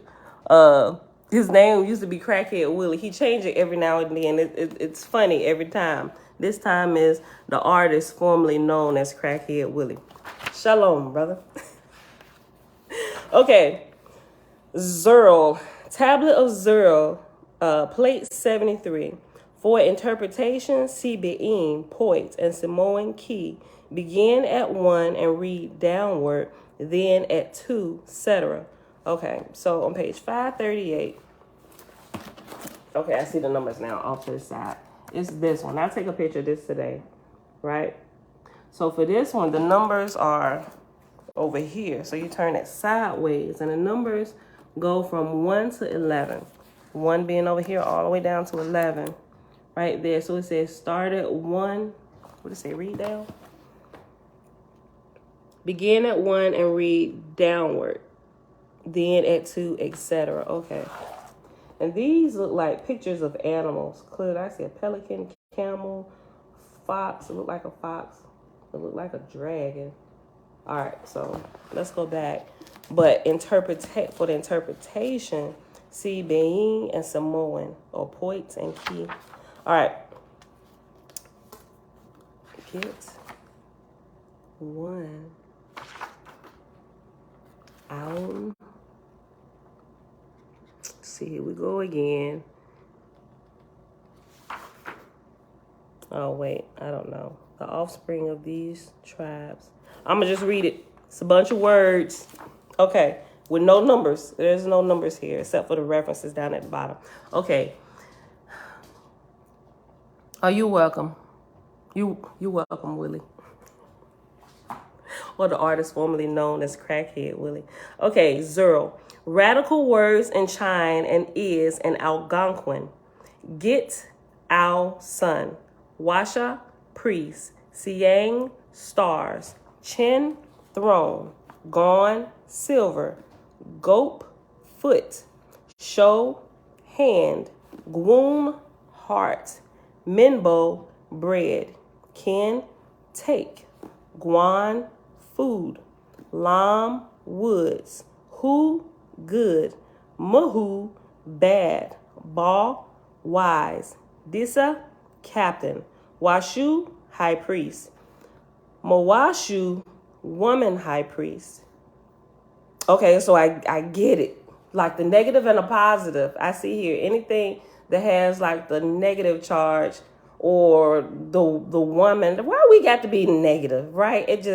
S1: His name used to be Crackhead Willie. He changed it every now and then. It's funny every time. This time is the artist formerly known as Crackhead Willie. Shalom, brother. Okay, Zerl, Tablet of Zerl, plate 73. For interpretation, see Be'im, point, and Samoan key. Begin at 1 and read downward, then at 2, etc. Okay, so on page 538. Okay, I see the numbers now off to the side. It's this one. I'll take a picture of this today, right? So for this one, the numbers are over here. So you turn it sideways, and the numbers go from 1 to 11. 1 being over here all the way down to 11. Right there. So it says start at 1. What does it say? Read down. Begin at 1 and read downward. Then at 2, etc. Okay. And these look like pictures of animals. Clearly, I see a pelican, camel, fox. It looked like a fox. It looked like a dragon. All right, so let's go back. But for the interpretation, see Be'im and Samoan, or points and key. All right. Get 1 out. See, here we go again. Oh, wait, I don't know. The offspring of these tribes. I'm going to just read it. It's a bunch of words. Okay, with no numbers. There's no numbers here except for the references down at the bottom. Okay. Oh, you're welcome. You're welcome, Willie. Or the artist formerly known as Crackhead Willie. Okay, Zerl. Radical words in Chine and is and Algonquin. Get, Al, sun. Washa, priest. Siang, stars. Chin, throne. Gone, silver. Gope, foot. Show, hand. Gwum, heart. Minbo, bread. Ken, take. Guan, food. Lam, woods. Hu, good. Muhu, bad. Ba, wise. Disa, captain. Washu, high priest. Mawashu, woman high priest. Okay, so I get it. Like the negative and a positive. I see here anything that has like the negative charge or the woman. Why we got to be negative, right? It's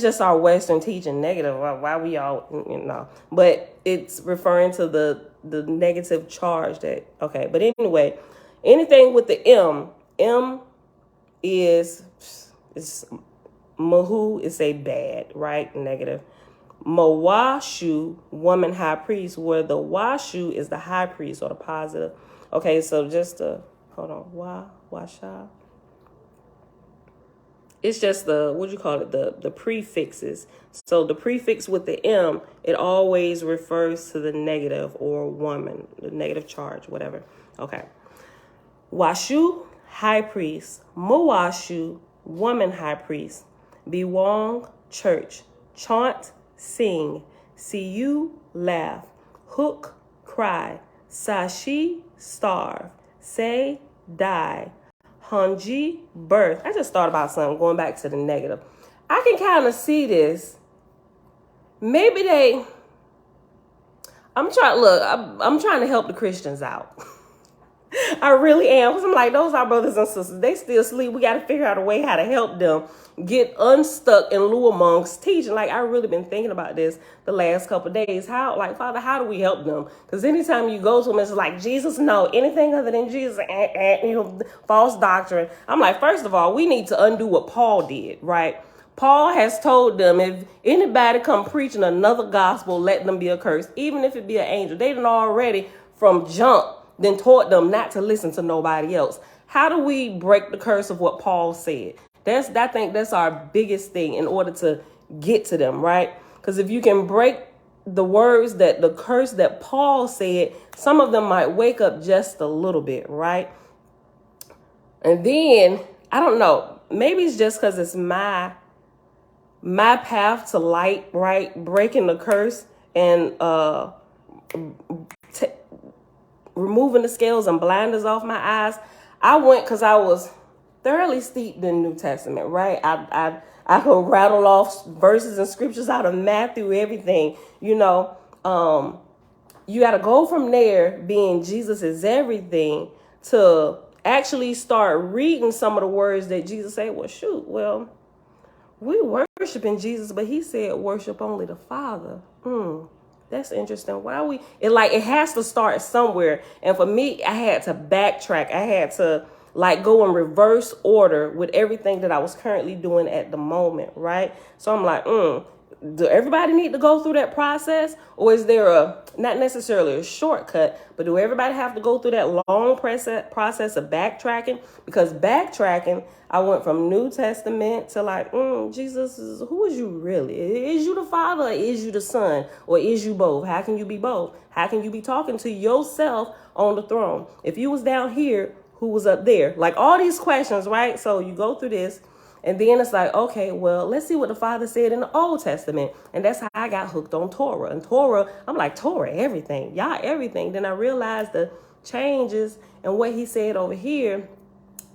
S1: just our Western teaching negative. Why we all, but it's referring to the negative charge that, okay. But anyway, anything with the M is Mahu is a bad, right? Negative. Mawashu, woman high priest, where the Washu is the high priest or the positive. Okay, so just hold on, Washa. It's just the prefixes. So the prefix with the M, it always refers to the negative or woman, the negative charge, whatever. Okay. Washu, high priest. Mawashu, woman high priest. Biwong, church. Chant, sing. See you, laugh. Hook, cry. Sashi, starve. Say, die. Hanji, birth. I just thought about something, going back to the negative. I can kind of see this. Maybe I'm trying to help the Christians out. I really am. Because I'm like, those are brothers and sisters. They still sleep. We got to figure out a way how to help them get unstuck in Lou Monk's teaching. Like, I've really been thinking about this the last couple of days. Father, how do we help them? Because anytime you go to them, it's like, Jesus, no, anything other than Jesus, false doctrine. I'm like, first of all, we need to undo what Paul did, right? Paul has told them, if anybody come preaching another gospel, let them be accursed, even if it be an angel. They done already from jump then taught them not to listen to nobody else. How do we break the curse of what Paul said? I think that's our biggest thing in order to get to them, right? Because if you can break the words that the curse that Paul said, some of them might wake up just a little bit, right? And then, I don't know, maybe it's just because it's my path to light, right? Breaking the curse and removing the scales and blinders off my eyes. I went because I was thoroughly steeped in the New Testament, right? I could rattle off verses and scriptures out of Matthew, everything, you know. You got to go from there being Jesus is everything to actually start reading some of the words that Jesus said. Well, shoot, well, we worshiping Jesus, but he said worship only the Father. That's interesting. Why it has to start somewhere. And for me, I had to backtrack. I had to go in reverse order with everything that I was currently doing at the moment, right? So I'm like, do everybody need to go through that process? Or is there not necessarily a shortcut, but do everybody have to go through that long process of backtracking? Because backtracking, I went from New Testament to Jesus, who is you really? Is you the Father or is you the Son? Or is you both? How can you be both? How can you be talking to yourself on the throne? If you was down here, who was up there? All these questions, right? So you go through this. And then it's like, okay, well, let's see what the Father said in the Old Testament. And that's how I got hooked on Torah. And Torah, I'm like, Torah, everything. Y'all, everything. Then I realized the changes and what he said over here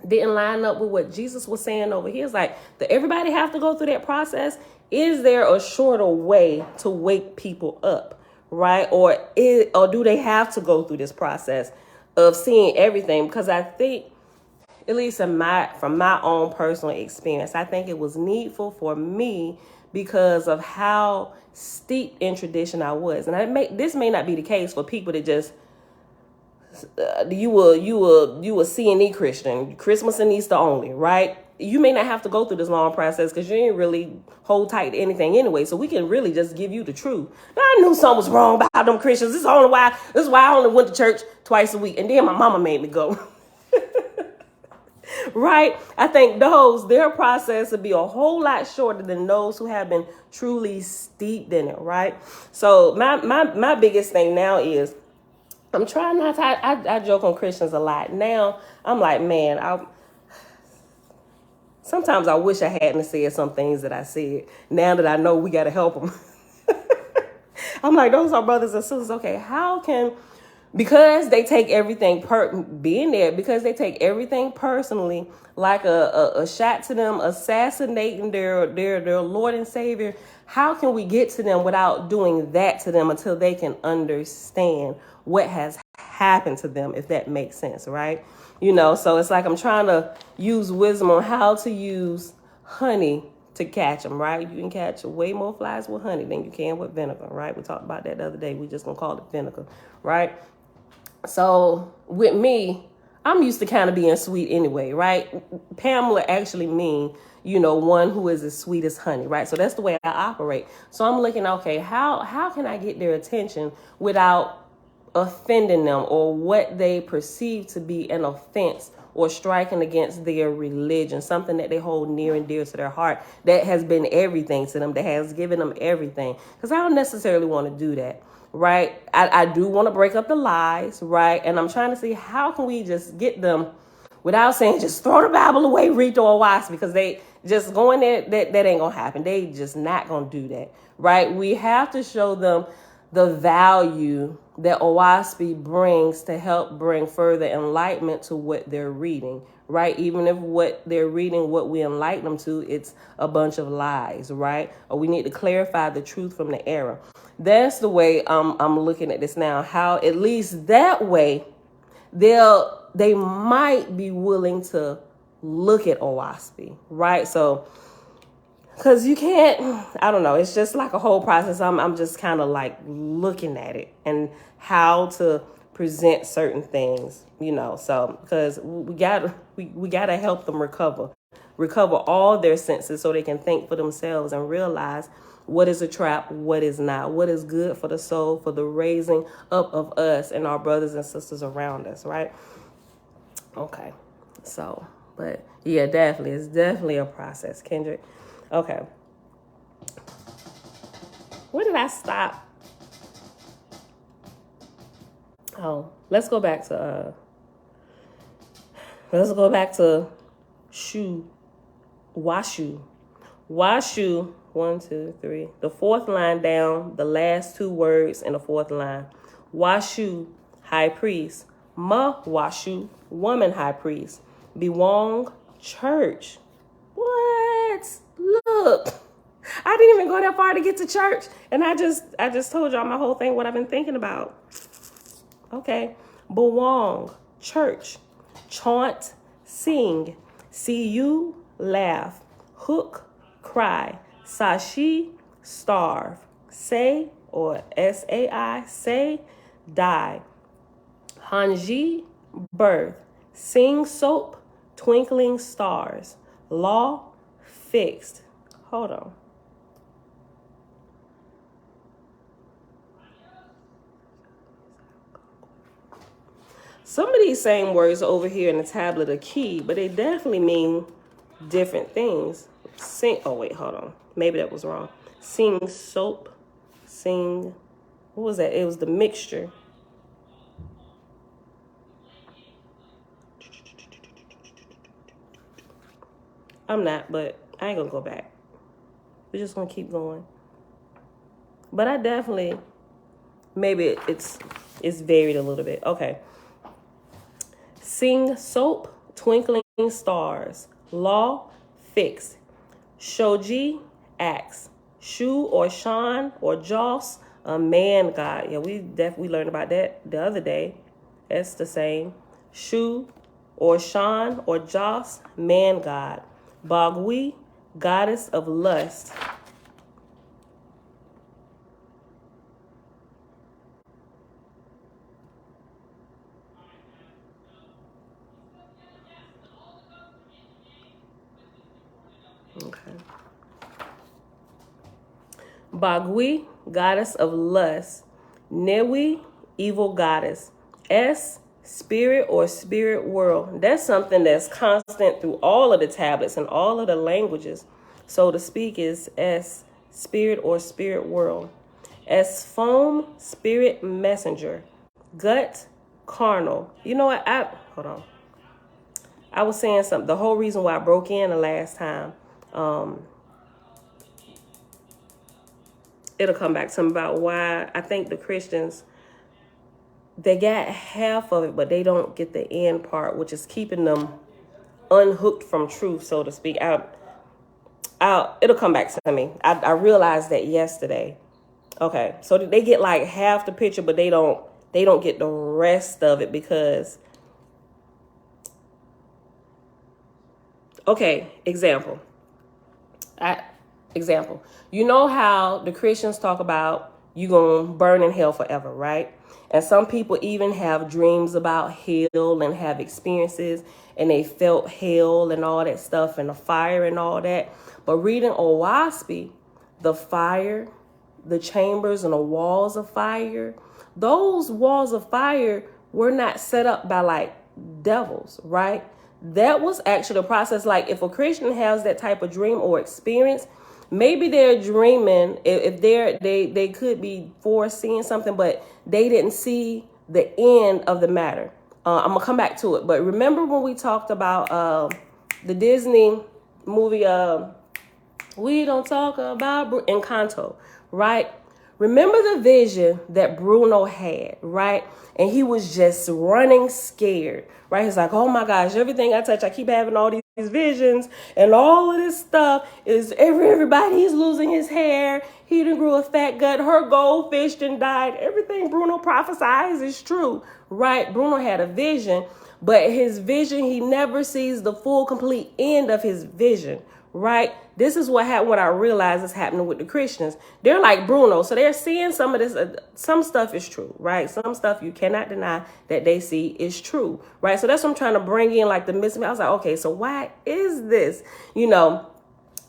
S1: didn't line up with what Jesus was saying over here. It's like, does everybody have to go through that process? Is there a shorter way to wake people up, right? Or do they have to go through this process of seeing everything? Because I think, at least from my own personal experience, I think it was needful for me because of how steeped in tradition I was. And this may not be the case for people that just you will C&E Christian, Christmas and Easter only, right? You may not have to go through this long process because you ain't really hold tight to anything anyway. So we can really just give you the truth. Now, I knew something was wrong about them Christians. This is why I only went to church twice a week, and then my mama made me go. Right? I think their process would be a whole lot shorter than those who have been truly steeped in it, right? So my biggest thing now is I'm trying not to, I joke on Christians a lot. Now I'm like, man, sometimes I wish I hadn't said some things that I said. Now that I know we got to help them. I'm like, those are brothers and sisters. Okay, how can... Because they take everything because they take everything personally, like a shot to them, assassinating their Lord and Savior. How can we get to them without doing that to them until they can understand what has happened to them, if that makes sense, right? So it's like I'm trying to use wisdom on how to use honey to catch them, right? You can catch way more flies with honey than you can with vinegar, right? We talked about that the other day. We just gonna call it vinegar, right? So with me, I'm used to kind of being sweet anyway, right? Pamela actually mean, one who is as sweet as honey, right? So that's the way I operate. So I'm looking, okay, how can I get their attention without offending them or what they perceive to be an offense or striking against their religion, something that they hold near and dear to their heart, that has been everything to them, that has given them everything. Because I don't necessarily want to do that. Right. I do want to break up the lies. Right. And I'm trying to see how can we just get them without saying just throw the Bible away, read the Owaski, because they just going there. That ain't going to happen. They just not going to do that. Right. We have to show them the value that Owaski brings to help bring further enlightenment to what they're reading. Right. Even if what they're reading, what we enlighten them to, it's a bunch of lies. Right. Or we need to clarify the truth from the error. That's the way I'm looking at this now. How at least that way they might be willing to look at Owaski, right? So, because you can't, I don't know. It's just like a whole process. I'm just kind of like looking at it and how to present certain things, So because we gotta help them recover all their senses so they can think for themselves and realize what is a trap, what is not, what is good for the soul, for the raising up of us and our brothers and sisters around us, right? Okay, so, but yeah, definitely, it's definitely a process, Kendrick. Okay. Where did I stop? Oh, let's go back to shu, washu. Washu, 1, 2, 3. The fourth line down, the last two words in the fourth line. Washu, high priest. Ma washu, woman high priest. Bewong, church. What? Look. I didn't even go that far to get to church. And I just told y'all my whole thing, what I've been thinking about. Okay. Bewong, church. Chaunt, sing. See you, laugh. Hook, cry. Sashi, starve. Say, or S-A-I, say, die. Hanji, birth. Sing soap, twinkling stars. Law, fixed. Hold on. Some of these same words over here in the tablet are key, but they definitely mean different things. Sing, oh wait, hold on. Maybe that was wrong. Sing soap, sing, what was that? It was the mixture. I'm not, but I ain't gonna go back. We're just gonna keep going. But I definitely, maybe it's varied a little bit. Okay. Sing soap, twinkling stars. Law, fixed. Shoji, axe. Shu or Shan or Joss, a man god. Yeah, we learned about that the other day. That's the same. Shu or Shan or Joss, man god. Bagui, goddess of lust. Okay. Bagui, goddess of lust. Newi, evil goddess. S, spirit or spirit world. That's something that's constant through all of the tablets and all of the languages. So to speak is S, spirit or spirit world. S, foam, spirit messenger. Gut, carnal. You know what? Hold on. I was saying something. The whole reason why I broke in the last time, it'll come back to me about why I think the Christians, they got half of it, but they don't get the end part, which is keeping them unhooked from truth, so to speak. It'll come back to me. I realized that yesterday. Okay, so they get like half the picture, but they don't get the rest of it because. Okay, example. You know how the Christians talk about you gonna burn in hell forever, right? And some people even have dreams about hell and have experiences and they felt hell and all that stuff and the fire and all that. But reading Owaspy, the fire, the chambers and the walls of fire, those walls of fire were not set up by like devils, right? That was actually a process. Like if a Christian has that type of dream or experience, maybe they're dreaming, if they could be foreseeing something, but they didn't see the end of the matter. I'm gonna come back to it. But remember when we talked about the Disney movie, We Don't Talk About Encanto, right? Remember the vision that Bruno had, right? And he was just running scared, right? He's like, oh my gosh, everything I touch, I keep having all these visions and all of this stuff is everybody's losing his hair. He done grew a fat gut. Her goldfish done died. Everything Bruno prophesies is true, right? Bruno had a vision, but his vision, he never sees the full, complete end of his vision, right? This is what happened when I realized is happening with the Christians. They're like Bruno. So they're seeing some of this. Some stuff is true, right? Some stuff you cannot deny that they see is true, right? So that's what I'm trying to bring in, like the missing. I was like, okay, so why is this? You know,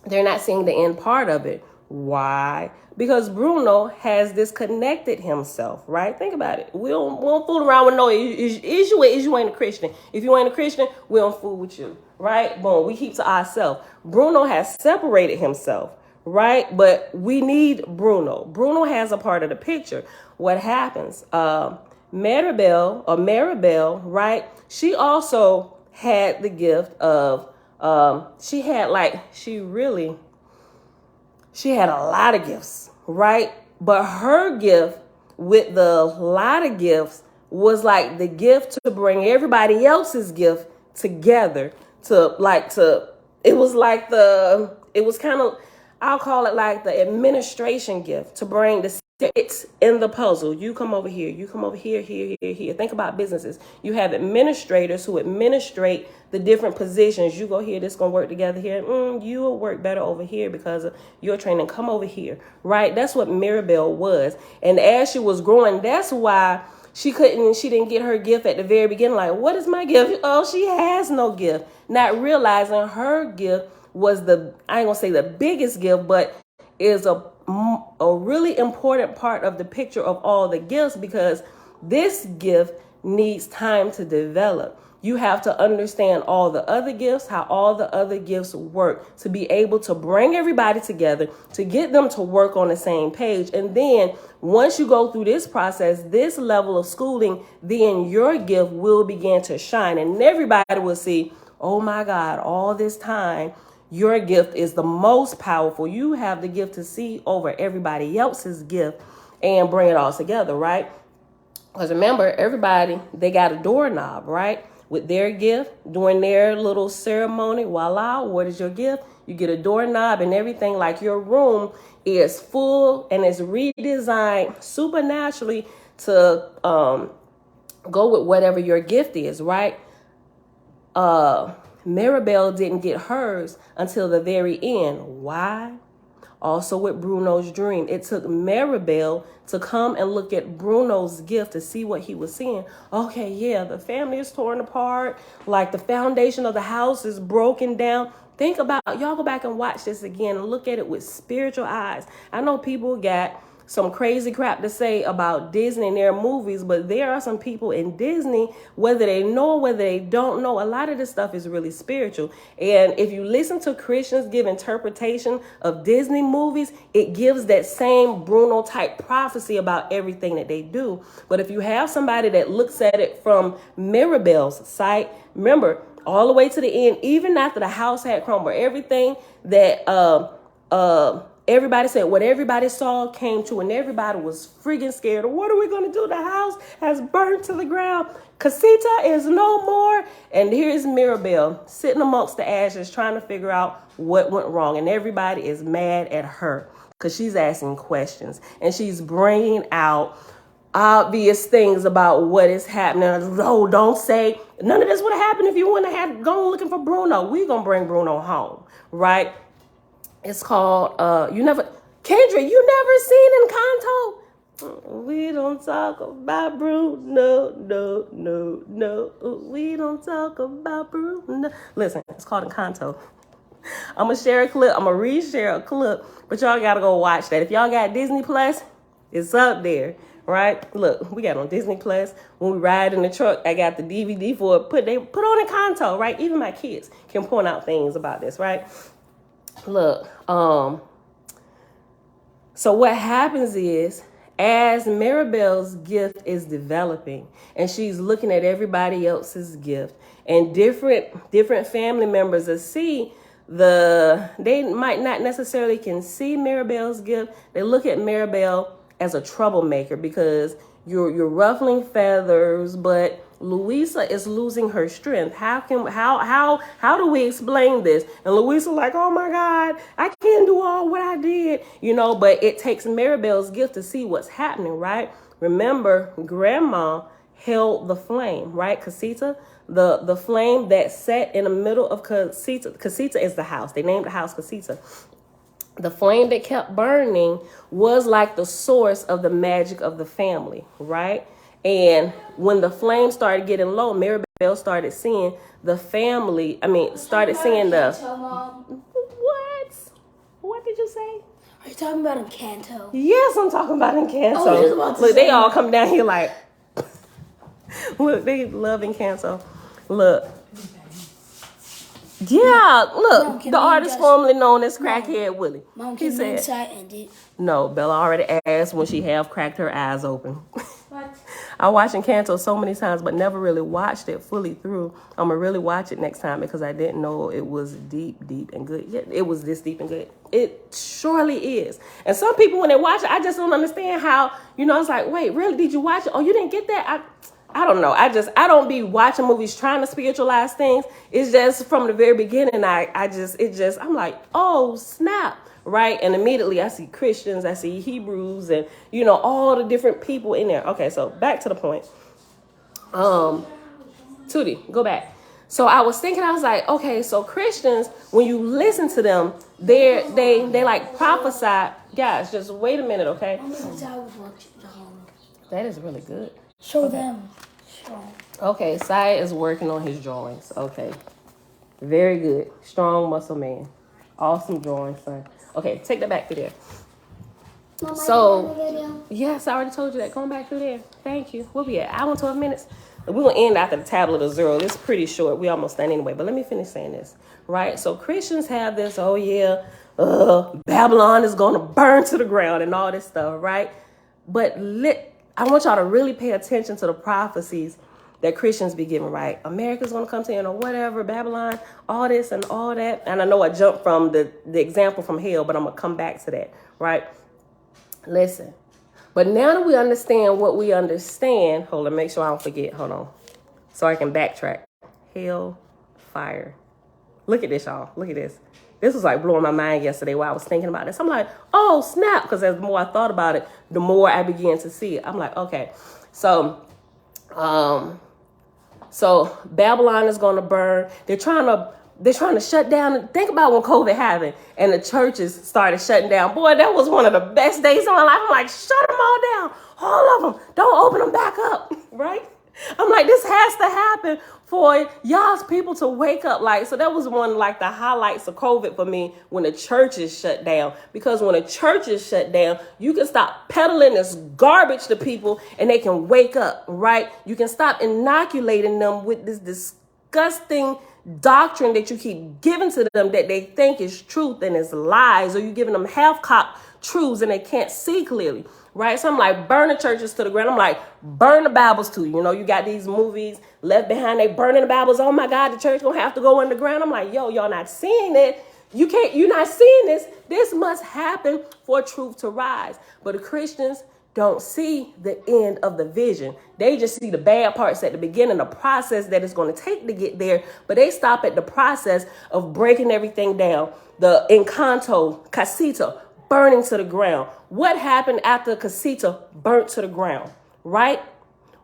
S1: they're not seeing the end part of it. Why? Because Bruno has disconnected himself, right? Think about it. We don't fool around with no, is you ain't a Christian. If you ain't a Christian, we don't fool with you, right? Boom, we keep to ourselves. Bruno has separated himself, right? But we need Bruno. Bruno has a part of the picture. What happens? Maribel, right? She also had the gift of, she had a lot of gifts, right? But her gift with the lot of gifts was like the gift to bring everybody else's gift together it was kind of, I'll call it like the administration gift to bring the it's in the puzzle. You come over here, you come over here, here. Think about businesses. You have administrators who administrate the different positions. You go here, this gonna work together here. You will work better over here because of your training. Come over here, right? That's what Maribel was. And as she was growing, that's why she didn't get her gift at the very beginning. Like, what is my gift? Oh, she has no gift. Not realizing her gift was I ain't gonna say the biggest gift, but is a really important part of the picture of all the gifts, because this gift needs time to develop. You have to understand all the other gifts, how all the other gifts work, to be able to bring everybody together, to get them to work on the same page. And then once you go through this process, this level of schooling, then your gift will begin to shine, and everybody will see, oh my God, all this time, your gift is the most powerful. You have the gift to see over everybody else's gift and bring it all together, right? Because remember, everybody, they got a doorknob, right? With their gift, during their little ceremony, voila, what is your gift? You get a doorknob and everything, like your room is full and it's redesigned supernaturally to go with whatever your gift is, right? Maribel didn't get hers until the very end. Why? Also with Bruno's dream, it took Maribel to come and look at Bruno's gift to see what he was seeing. Okay, yeah, the family is torn apart. Like the foundation of the house is broken down. Think about, y'all go back and watch this again and look at it with spiritual eyes. I know people got some crazy crap to say about Disney and their movies, but there are some people in Disney, whether they know or whether they don't know, a lot of this stuff is really spiritual. And if you listen to Christians give interpretation of Disney movies, it gives that same Bruno type prophecy about everything that they do. But if you have somebody that looks at it from Maribel's side, remember, all the way to the end, even after the house had crumbled, everything that everybody said, what everybody saw came true, and everybody was freaking scared. What are we going to do? The house has burned to the ground. Casita is no more. And here's Maribel sitting amongst the ashes trying to figure out what went wrong. And everybody is mad at her because she's asking questions and she's bringing out obvious things about what is happening. No, don't say none of this would have happened if you wouldn't have gone looking for Bruno. We're going to bring Bruno home, right? It's called, Kendra, you never seen Encanto? We don't talk about Bruno, no. We don't talk about Bruno. Listen, it's called Encanto. I'm going to share a clip. I'm going to reshare a clip, but y'all got to go watch that. If y'all got Disney Plus, it's up there, right? Look, we got on Disney Plus. When we ride in the truck, I got the DVD for it. They put on Encanto, right? Even my kids can point out things about this, right? Look, so what happens is, as Maribel's gift is developing and she's looking at everybody else's gift, and different family members will see they might not necessarily can see Maribel's gift. They look at Maribel as a troublemaker because you're ruffling feathers, but Louisa is losing her strength. How do we explain this? And Louisa like, oh my God, I can't do all what I did, but it takes Maribel's gift to see what's happening, right? Remember, Grandma held the flame, right? Casita, the flame that sat in the middle of Casita. Casita is the house. They named the house Casita. The flame that kept burning was like the source of the magic of the family, right? And when the flame started getting low, Maribel started seeing the family. Started seeing the... What? What did you say?
S2: Are you talking about Encanto?
S1: Yes, I'm talking about Encanto.
S2: I was just about to
S1: Look,
S2: say.
S1: they all come down here like... Look, they love Encanto. Look. Yeah, look,
S2: Mom, can
S1: the
S2: we
S1: artist
S2: just-
S1: formerly known as Crackhead Willie.
S2: Mom,
S1: He
S2: can the
S1: said,
S2: inside end it?
S1: no, Bella already asked when she half cracked her eyes open.
S2: What?
S1: I watched Encanto so many times, but never really watched it fully through. I'm gonna really watch it next time because I didn't know it was deep, deep and good. Yeah, it was this deep and good. It surely is. And some people, when they watch it, I just don't understand how. It's like, wait, really? Did you watch it? Oh, you didn't get that? I don't know. I don't be watching movies trying to spiritualize things. It's just from the very beginning. I'm like, oh snap. Right. And immediately I see Christians, I see Hebrews and, all the different people in there. Okay. So back to the point. Tootie, go back. So I was thinking, I was like, okay, so Christians, when you listen to them, they like prophesy. Guys, just wait a minute. Okay. That is really good.
S2: Show them.
S1: Okay. Sai is working on his drawings. Okay. Very good. Strong muscle man. Awesome drawing, son. Okay, take that back through there.
S2: Mom,
S1: So, yes, I already told you that. Going back through there. Thank you. We'll be at hour and 12 minutes. We're going to end after the tablet of zero. It's pretty short. We almost done anyway. But let me finish saying this. Right? So Christians have this, Babylon is going to burn to the ground and all this stuff, right? But I want y'all to really pay attention to the prophecies that Christians be giving, right? America's going to come to you or whatever, Babylon, all this and all that. And I know I jumped from the example from hell, but I'm going to come back to that, right? Listen. But now that we understand what we understand, hold on, make sure I don't forget. Hold on. So I can backtrack. Hell, fire. Look at this, y'all. Look at this. This was like blowing my mind yesterday while I was thinking about this. I'm like, oh, snap. Because as the more I thought about it, the more I began to see it. I'm like, okay. So Babylon is going to burn. They're trying to shut down. Think about when COVID happened and the churches started shutting down. Boy, that was one of the best days of my life. I'm like, shut them all down. All of them. Don't open them back up. Right? I'm like, this has to happen for y'all's people to wake up. Like, so that was one like the highlights of COVID for me when the churches shut down. Because when the churches shut down, you can stop peddling this garbage to people and they can wake up, right? You can stop inoculating them with this disgusting doctrine that you keep giving to them that they think is truth and is lies, or you giving them half-cocked truths and they can't see clearly. Right? So I'm like, burn the churches to the ground. I'm like, burn the Bibles too. You got these movies Left Behind, they burning the Bibles. Oh my God, the church gonna have to go underground. I'm like, yo, y'all not seeing it. You're not seeing this. This must happen for truth to rise. But the Christians don't see the end of the vision. They just see the bad parts at the beginning, the process that it's going to take to get there. But they stop at the process of breaking everything down. The Encanto, Casita, burning to the ground. What happened after Casita burnt to the ground, right?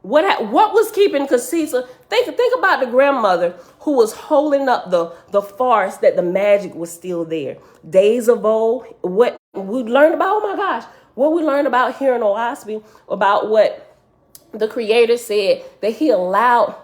S1: What was keeping Casita? Think about the grandmother who was holding up the farce that the magic was still there. Days of old, what we learned about, oh my gosh, what we learned about here in Oahspe, about what the Creator said, that he allowed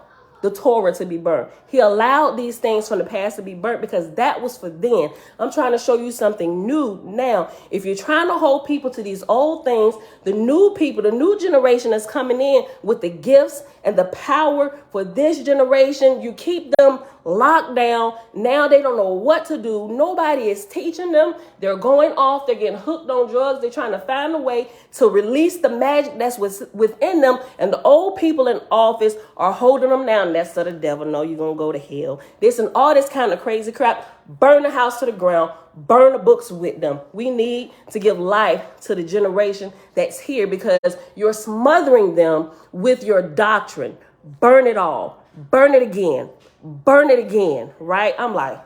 S1: the Torah to be burnt. He allowed these things from the past to be burnt because that was for then. I'm trying to show you something new now. If you're trying to hold people to these old things, the new people, the new generation that's coming in with the gifts and the power for this generation, you keep them locked down. Now they don't know what to do. Nobody is teaching them. They're going off. They're getting hooked on drugs. They're trying to find a way to release the magic that's within them. And the old people in office are holding them down. That's of the devil. No, you're going to go to hell. This and all this kind of crazy crap. Burn the house to the ground. Burn the books with them. We need to give life to the generation that's here because you're smothering them with your doctrine. Burn it all. Burn it again. Burn it again, right? I'm like,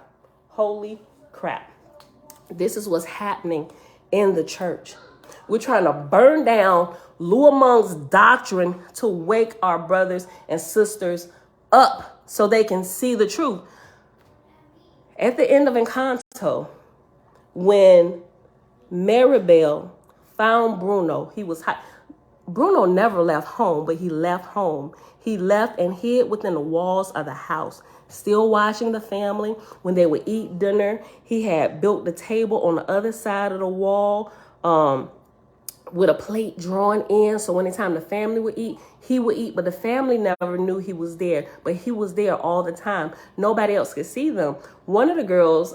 S1: holy crap. This is what's happening in the church. We're trying to burn down Lou Among's doctrine to wake our brothers and sisters up so they can see the truth. At the end of Encanto, when Maribel found Bruno, Bruno never left home, but he left home. He left and hid within the walls of the house, still watching the family when they would eat dinner. He had built the table on the other side of the wall, with a plate drawn in. So anytime the family would eat, he would eat, but the family never knew he was there. But he was there all the time. Nobody else could see them. One of the girls,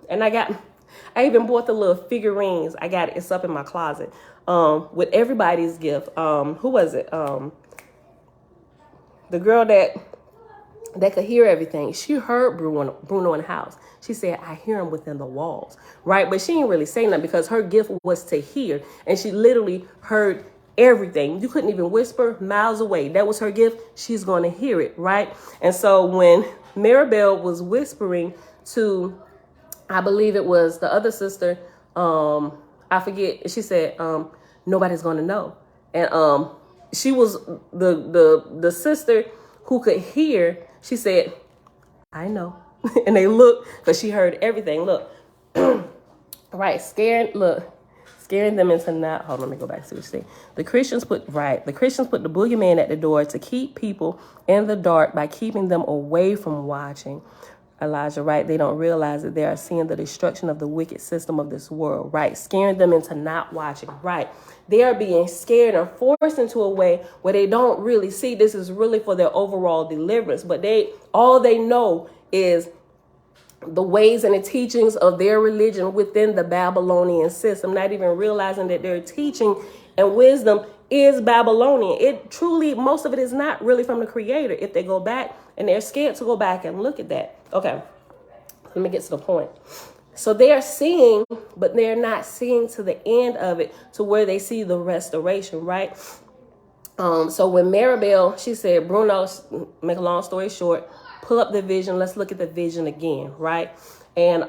S1: and I even bought the little figurines. I got it. It's up in my closet. With everybody's gift. Who was it? The girl that could hear everything. She heard Bruno in the house. She said, I hear him within the walls, right? But she didn't really say nothing because her gift was to hear. And she literally heard everything. You couldn't even whisper miles away. That was her gift. She's going to hear it, right? And so when Maribel was whispering to, I believe it was the other sister, I forget, she said, nobody's going to know. And she was the sister who could hear. She said, I know. And they looked because she heard everything. Look, right, scaring them into not. Hold on, let me go back to what you say. The Christians put the boogeyman at the door to keep people in the dark by keeping them away from watching. Elijah, right? They don't realize that they are seeing the destruction of the wicked system of this world, right? Scaring them into not watching, right? They are being scared and forced into a way where they don't really see this is really for their overall deliverance, but all they know is the ways and the teachings of their religion within the Babylonian system, not even realizing that their teaching and wisdom is Babylonian. It truly, most of it is not really from the Creator. If they go back, and they're scared to go back and look at that. Okay, let me get to the point. So they are seeing, but they're not seeing to the end of it, to where they see the restoration, right? So when Maribel, she said, Bruno, make a long story short, pull up the vision. Let's look at the vision again, right? And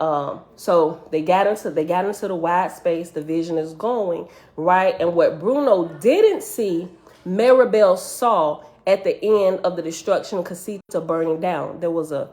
S1: so they got into the wide space. The vision is going, right? And what Bruno didn't see, Maribel saw at the end of the destruction, Casita burning down. There was a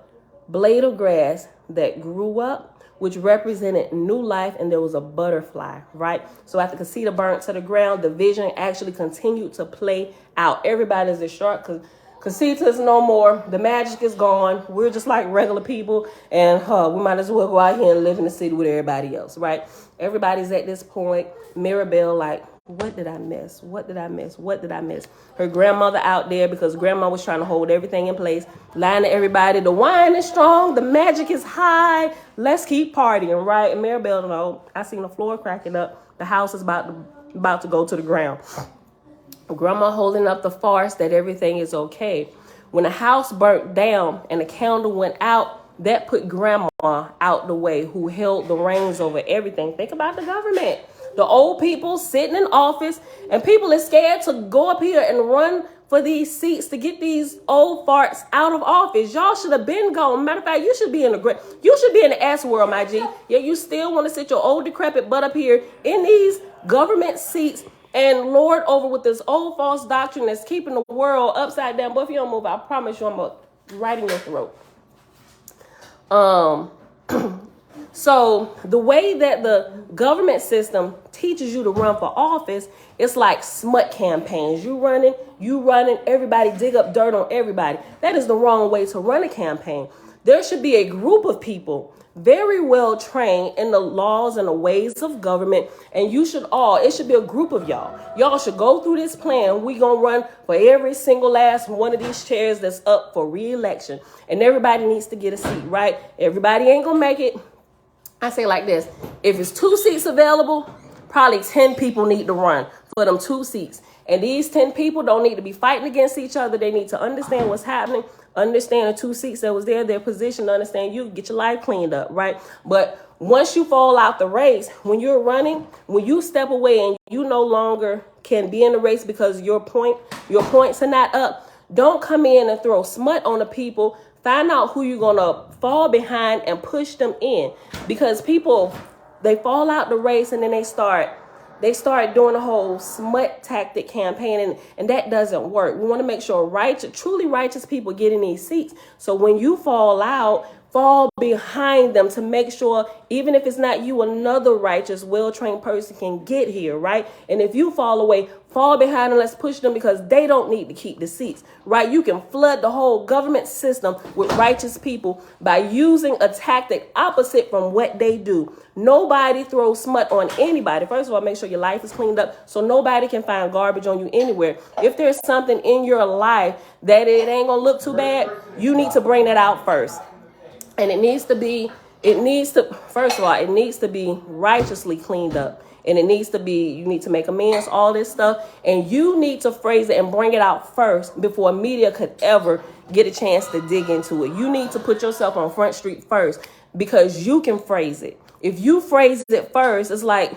S1: blade of grass that grew up, which represented new life, and there was a butterfly, right? So after Casita burnt to the ground, the vision actually continued to play out. Everybody's distraught because Casita's no more. The magic is gone. We're just like regular people, and we might as well go out here and live in the city with everybody else, right? Everybody's at this point. Maribel, like, what did I miss? What did I miss? What did I miss? Her grandmother out there, because grandma was trying to hold everything in place, lying to everybody. The wine is strong. The magic is high. Let's keep partying, right? And Maribel, no, I seen the floor cracking up. The house is about to go to the ground. Grandma holding up the farce that everything is okay. When the house burnt down and the candle went out, that put grandma out the way, who held the reins over everything. Think about the government. The old people sitting in office, and people are scared to go up here and run for these seats to get these old farts out of office. Y'all should have been gone. Matter of fact, you should be in the S world, my G. Yet you still want to sit your old decrepit butt up here in these government seats and lord over with this old false doctrine that's keeping the world upside down. But if you don't move, I promise you I'm right in your throat. So the way that the government system teaches you to run for office, it's like smut campaigns. You running, everybody dig up dirt on everybody. That is the wrong way to run a campaign. There should be a group of people very well trained in the laws and the ways of government, and it should be a group of y'all. Y'all should go through this plan. We gonna run for every single last one of these chairs that's up for re-election, and everybody needs to get a seat, right? Everybody ain't gonna make it. I say like this: if it's 2 seats available, probably 10 people need to run for them 2 seats. And these 10 people don't need to be fighting against each other. They need to understand what's happening, understand the 2 seats that was there, their position, understand you, get your life cleaned up, right? But once you fall out the race, when you're running, when you step away and you no longer can be in the race because your points are not up, don't come in and throw smut on the people. Find out who you're going to fall behind and push them in, because people, they fall out the race and then they start doing a whole smut tactic campaign, and that doesn't work. We want to make sure truly righteous people get in these seats. So when you fall out, fall behind them to make sure, even if it's not you, another righteous, well-trained person can get here, right? And if you fall away, fall behind and let's push them, because they don't need to keep the seats, right? You can flood the whole government system with righteous people by using a tactic opposite from what they do. Nobody throws smut on anybody. First of all, make sure your life is cleaned up so nobody can find garbage on you anywhere. If there's something in your life that it ain't gonna look too bad, you need to bring that out first. And it needs to be righteously cleaned up. And it needs to be, you need to make amends, all this stuff. And you need to phrase it and bring it out first before media could ever get a chance to dig into it. You need to put yourself on Front Street first, because you can phrase it. If you phrase it first, it's like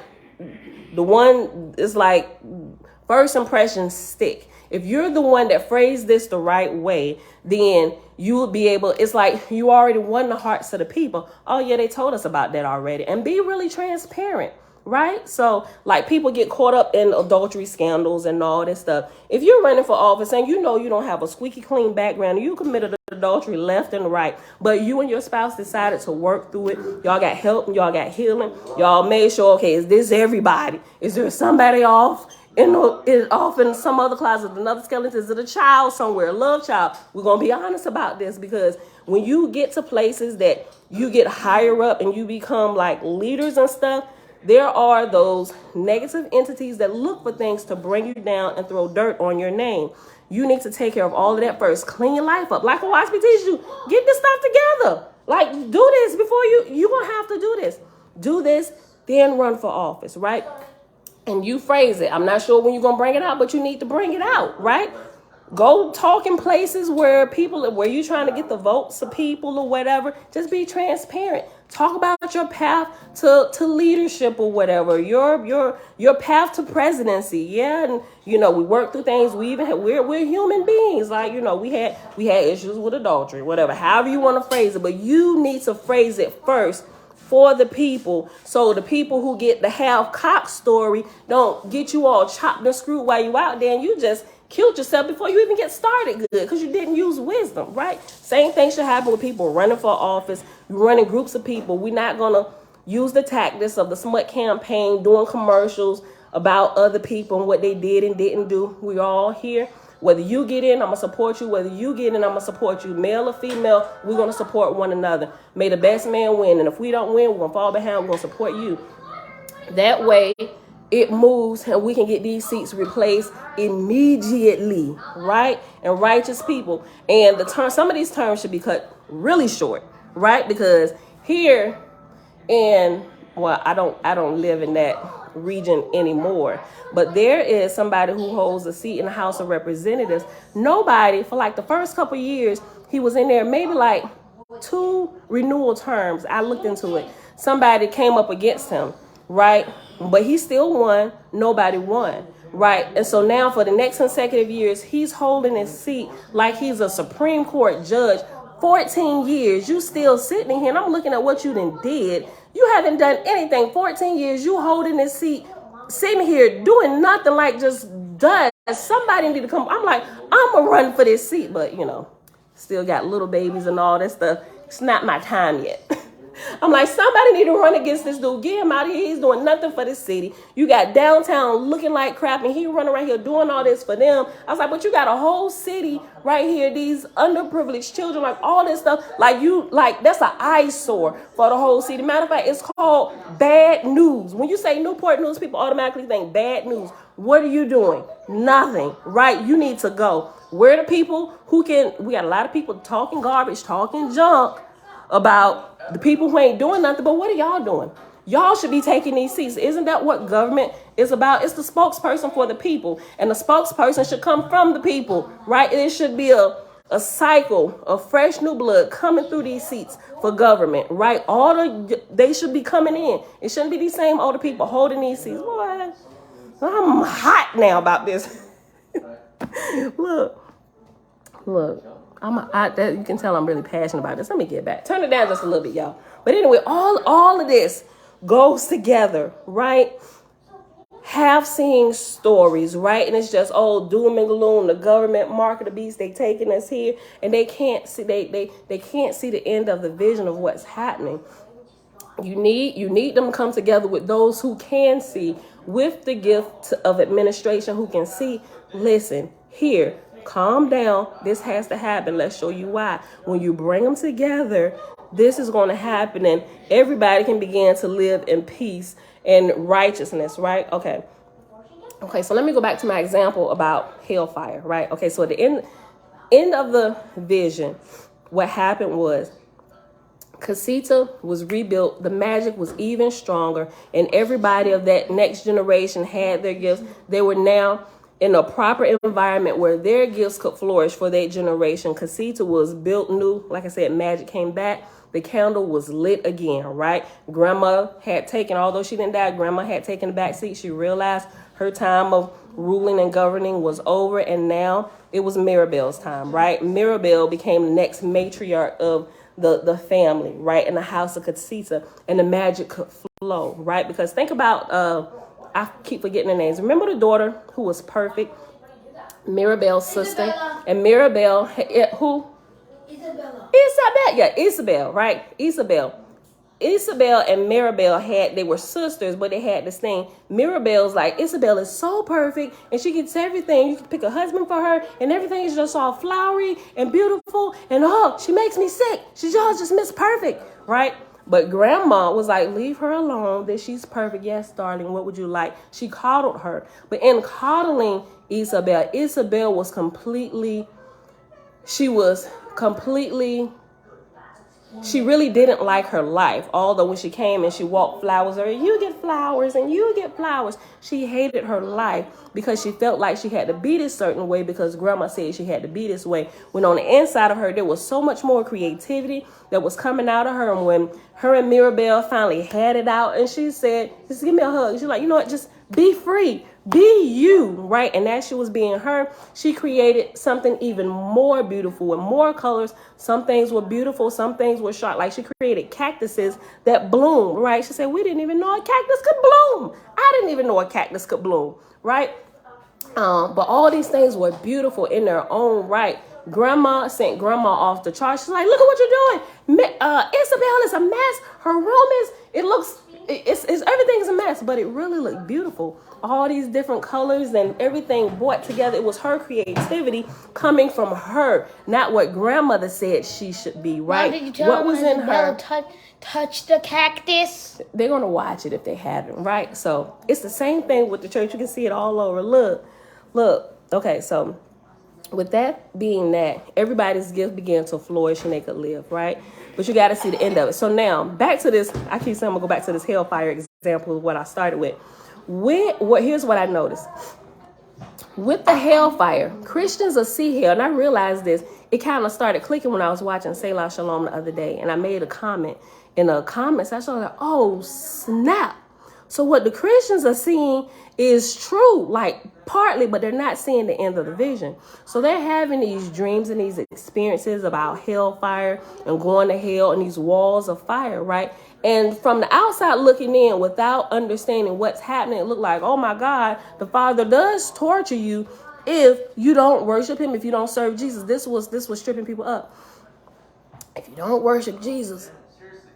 S1: first impressions stick. If you're the one that phrased this the right way, then you will be able, it's like you already won the hearts of the people. Oh yeah, they told us about that already. And be really transparent, right? So like, people get caught up in adultery scandals and all this stuff. If you're running for office and you know you don't have a squeaky clean background, you committed adultery left and right, but you and your spouse decided to work through it. Y'all got help and y'all got healing. Y'all made sure, okay, is this everybody? Is there somebody off in some other closet, another skeleton? Is it a child somewhere, a love child? We're going to be honest about this, because when you get to places that you get higher up and you become like leaders and stuff, there are those negative entities that look for things to bring you down and throw dirt on your name. You need to take care of all of that first. Clean your life up. Like what YSP teaches you, get this stuff together. Like, do this before you're going to have to do this. Do this, then run for office, right? And you phrase it. I'm not sure when you're going to bring it out, but you need to bring it out, right? Go talk in places where you're trying to get the votes of people or whatever. Just be transparent. Talk about your path to leadership or whatever. Your path to presidency. Yeah. And we work through things. We're human beings. Like, we had issues with adultery, whatever, however you want to phrase it, but you need to phrase it first for the people, so the people who get the half-cocked story don't get you all chopped and screwed while you out there, and you just killed yourself before you even get started good because you didn't use wisdom, right? Same thing should happen with people running for office. You're running groups of people. We're not going to use the tactics of the smut campaign, doing commercials about other people and what they did and didn't do. We're all here. Whether you get in, I'm going to support you. Whether you get in, I'm going to support you. Male or female, we're going to support one another. May the best man win. And if we don't win, we're going to fall behind. We're going to support you. That way, it moves and we can get these seats replaced immediately, right? And righteous people. And some of these terms should be cut really short, right? Because here I don't live in that region anymore, but there is somebody who holds a seat in the House of Representatives. Nobody, for like the first couple years he was in there, maybe like 2 renewal terms, I looked into it, somebody came up against him, right? But he still won. Nobody won, right? And so now for the next consecutive years, he's holding his seat like he's a Supreme Court judge. 14 years, you still sitting here, and I'm looking at what you done did. You haven't done anything. 14 years, you holding this seat, sitting here doing nothing, like just dust. Somebody need to come. I'm like, I'm going to run for this seat, but, still got little babies and all that stuff. It's not my time yet. I'm like, somebody need to run against this dude. Get him out of here. He's doing nothing for this city. You got downtown looking like crap, and he running around here doing all this for them. I was like, but you got a whole city right here, these underprivileged children, like all this stuff. Like that's an eyesore for the whole city. Matter of fact, it's called bad news. When you say Newport News, people automatically think bad news. What are you doing? Nothing, right? You need to go. We're the people we got a lot of people talking garbage, talking junk about the people who ain't doing nothing, but what are y'all doing? Y'all should be taking these seats. Isn't that what government is about? It's the spokesperson for the people, and the spokesperson should come from the people, right? It should be a cycle of fresh new blood coming through these seats for government, right? They should be coming in. It shouldn't be these same older people holding these seats. Boy, I'm hot now about this. Look. You can tell I'm really passionate about this. Let me get back. Turn it down just a little bit, y'all. But anyway, all of this goes together, right? have seen stories, right? And it's just, oh, doom and gloom, the government mark of the beast, they taking us here, and they can't see they can't see the end of the vision of what's happening. You need them to come together with those who can see, with the gift of administration, who can see, listen, here, calm down, this has to happen, let's show you why. When you bring them together, this is going to happen, and everybody can begin to live in peace and righteousness, right? Okay, so let me go back to my example about hellfire, right? Okay, so at the end of the vision, what happened was Casita was rebuilt, the magic was even stronger, and everybody of that next generation had their gifts. They were now in a proper environment where their gifts could flourish for that generation. Casita was built new. Like I said, magic came back. The candle was lit again, right? Grandma had taken, although she didn't die, Grandma had taken the back seat. She realized her time of ruling and governing was over, and now it was Mirabelle's time, right? Mirabelle became the next matriarch of the family, right, in the house of Casita, and the magic could flow, right? Because think about, I keep forgetting the names. Remember the daughter who was perfect, Mirabelle's sister, and Mirabelle, who? Isabel, right? Isabel and Mirabelle they were sisters, but they had this thing. Mirabelle's like, Isabel is so perfect, and she gets everything. You can pick a husband for her, and everything is just all flowery and beautiful, and oh, she makes me sick. She's all just Miss Perfect, right? But Grandma was like, leave her alone, that she's perfect. Yes, darling, what would you like? She coddled her. But in coddling Isabel was completely, she really didn't like her life. Although when she came and she walked flowers, or you get flowers and you get flowers, she hated her life because she felt like she had to be this certain way because Grandma said she had to be this way. When on the inside of her, there was so much more creativity that was coming out of her. And when her and Mirabelle finally had it out, and she said, just give me a hug. She's like, you know what, just be free. Be you, right? And as she was being her, she created something even more beautiful and more colors. Some things were beautiful, some things were sharp. Like she created cactuses that bloom, right? She said, we didn't even know a cactus could bloom. I didn't even know a cactus could bloom, right? But all these things were beautiful in their own right. Grandma sent Grandma off the chart. She's like, look at what you're doing. Isabel is a mess. Her room is, everything's a mess, but it really looked beautiful. All these different colors and everything brought together. It was her creativity coming from her, not what grandmother said she should be, right?
S2: Now, did you tell
S1: what was in her?
S2: Touch the cactus.
S1: They're going to watch it if they haven't, right? So it's the same thing with the church. You can see it all over. Look. Okay, so with that being that, everybody's gift began to flourish and they could live, right? But you got to see the end of it. So now, back to this. I keep saying I'm going to go back to this hellfire example of what I started with. Here's what I noticed. With the hellfire, Christians will see hell. And I realized this. It kind of started clicking when I was watching Selah Shalom the other day. And I made a comment in the comments. I was like, oh, snap. So what the Christians are seeing is true, like partly, but they're not seeing the end of the vision. So they're having these dreams and these experiences about hellfire and going to hell and these walls of fire, right? And from the outside looking in without understanding what's happening, it looked like, oh my God, the Father does torture you if you don't worship him, if you don't serve Jesus. This was stripping people up. If you don't worship Jesus,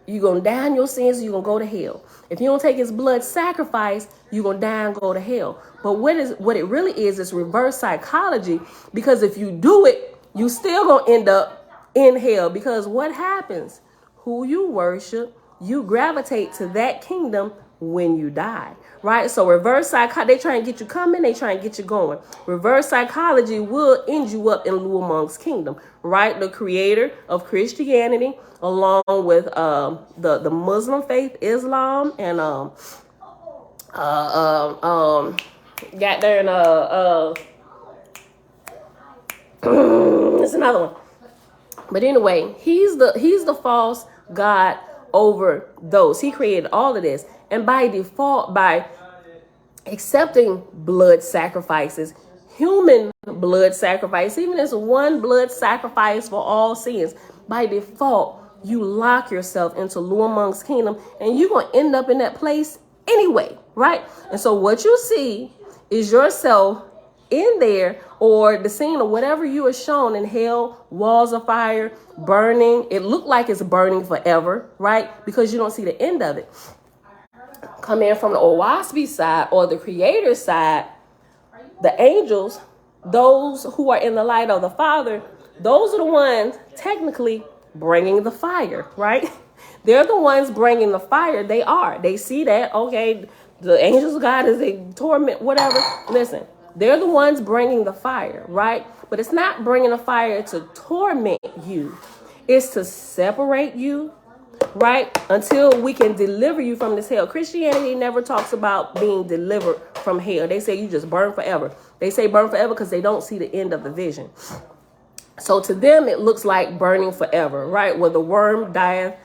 S1: you're going to die in your sins, you're going to go to hell. If you don't take his blood sacrifice, you're going to die and go to hell. But what it really is reverse psychology, because if you do it, you still going to end up in hell. Because what happens? Who you worship, you gravitate to that kingdom when you die, right? So reverse psychology, they try and get you coming, they try and get you going. Reverse psychology will end you up in Lu Meng's kingdom, right? The creator of Christianity, along with the Muslim faith, Islam, and got there and it's another one. But anyway, he's the false god over those. He created all of this. And by default, by accepting blood sacrifices, human blood sacrifice, even as one blood sacrifice for all sins, by default, you lock yourself into Lu Meng's kingdom, and you're going to end up in that place anyway, right? And so what you see is yourself in there, or the scene of whatever you are shown in hell, walls of fire, burning. It looked like it's burning forever, right? Because you don't see the end of it. Come in from the Owaspy side or the creator side, the angels, those who are in the light of the Father, those are the ones technically bringing the fire, right? They're the ones bringing the fire. They see that, okay, the angels of God is a torment, whatever. Listen, they're the ones bringing the fire, right? But it's not bringing the fire to torment you. It's to separate you, right? Until we can deliver you from this hell. Christianity never talks about being delivered from hell. They say you just burn forever. They say burn forever because they don't see the end of the vision. So to them, it looks like burning forever, right? Where the worm dieth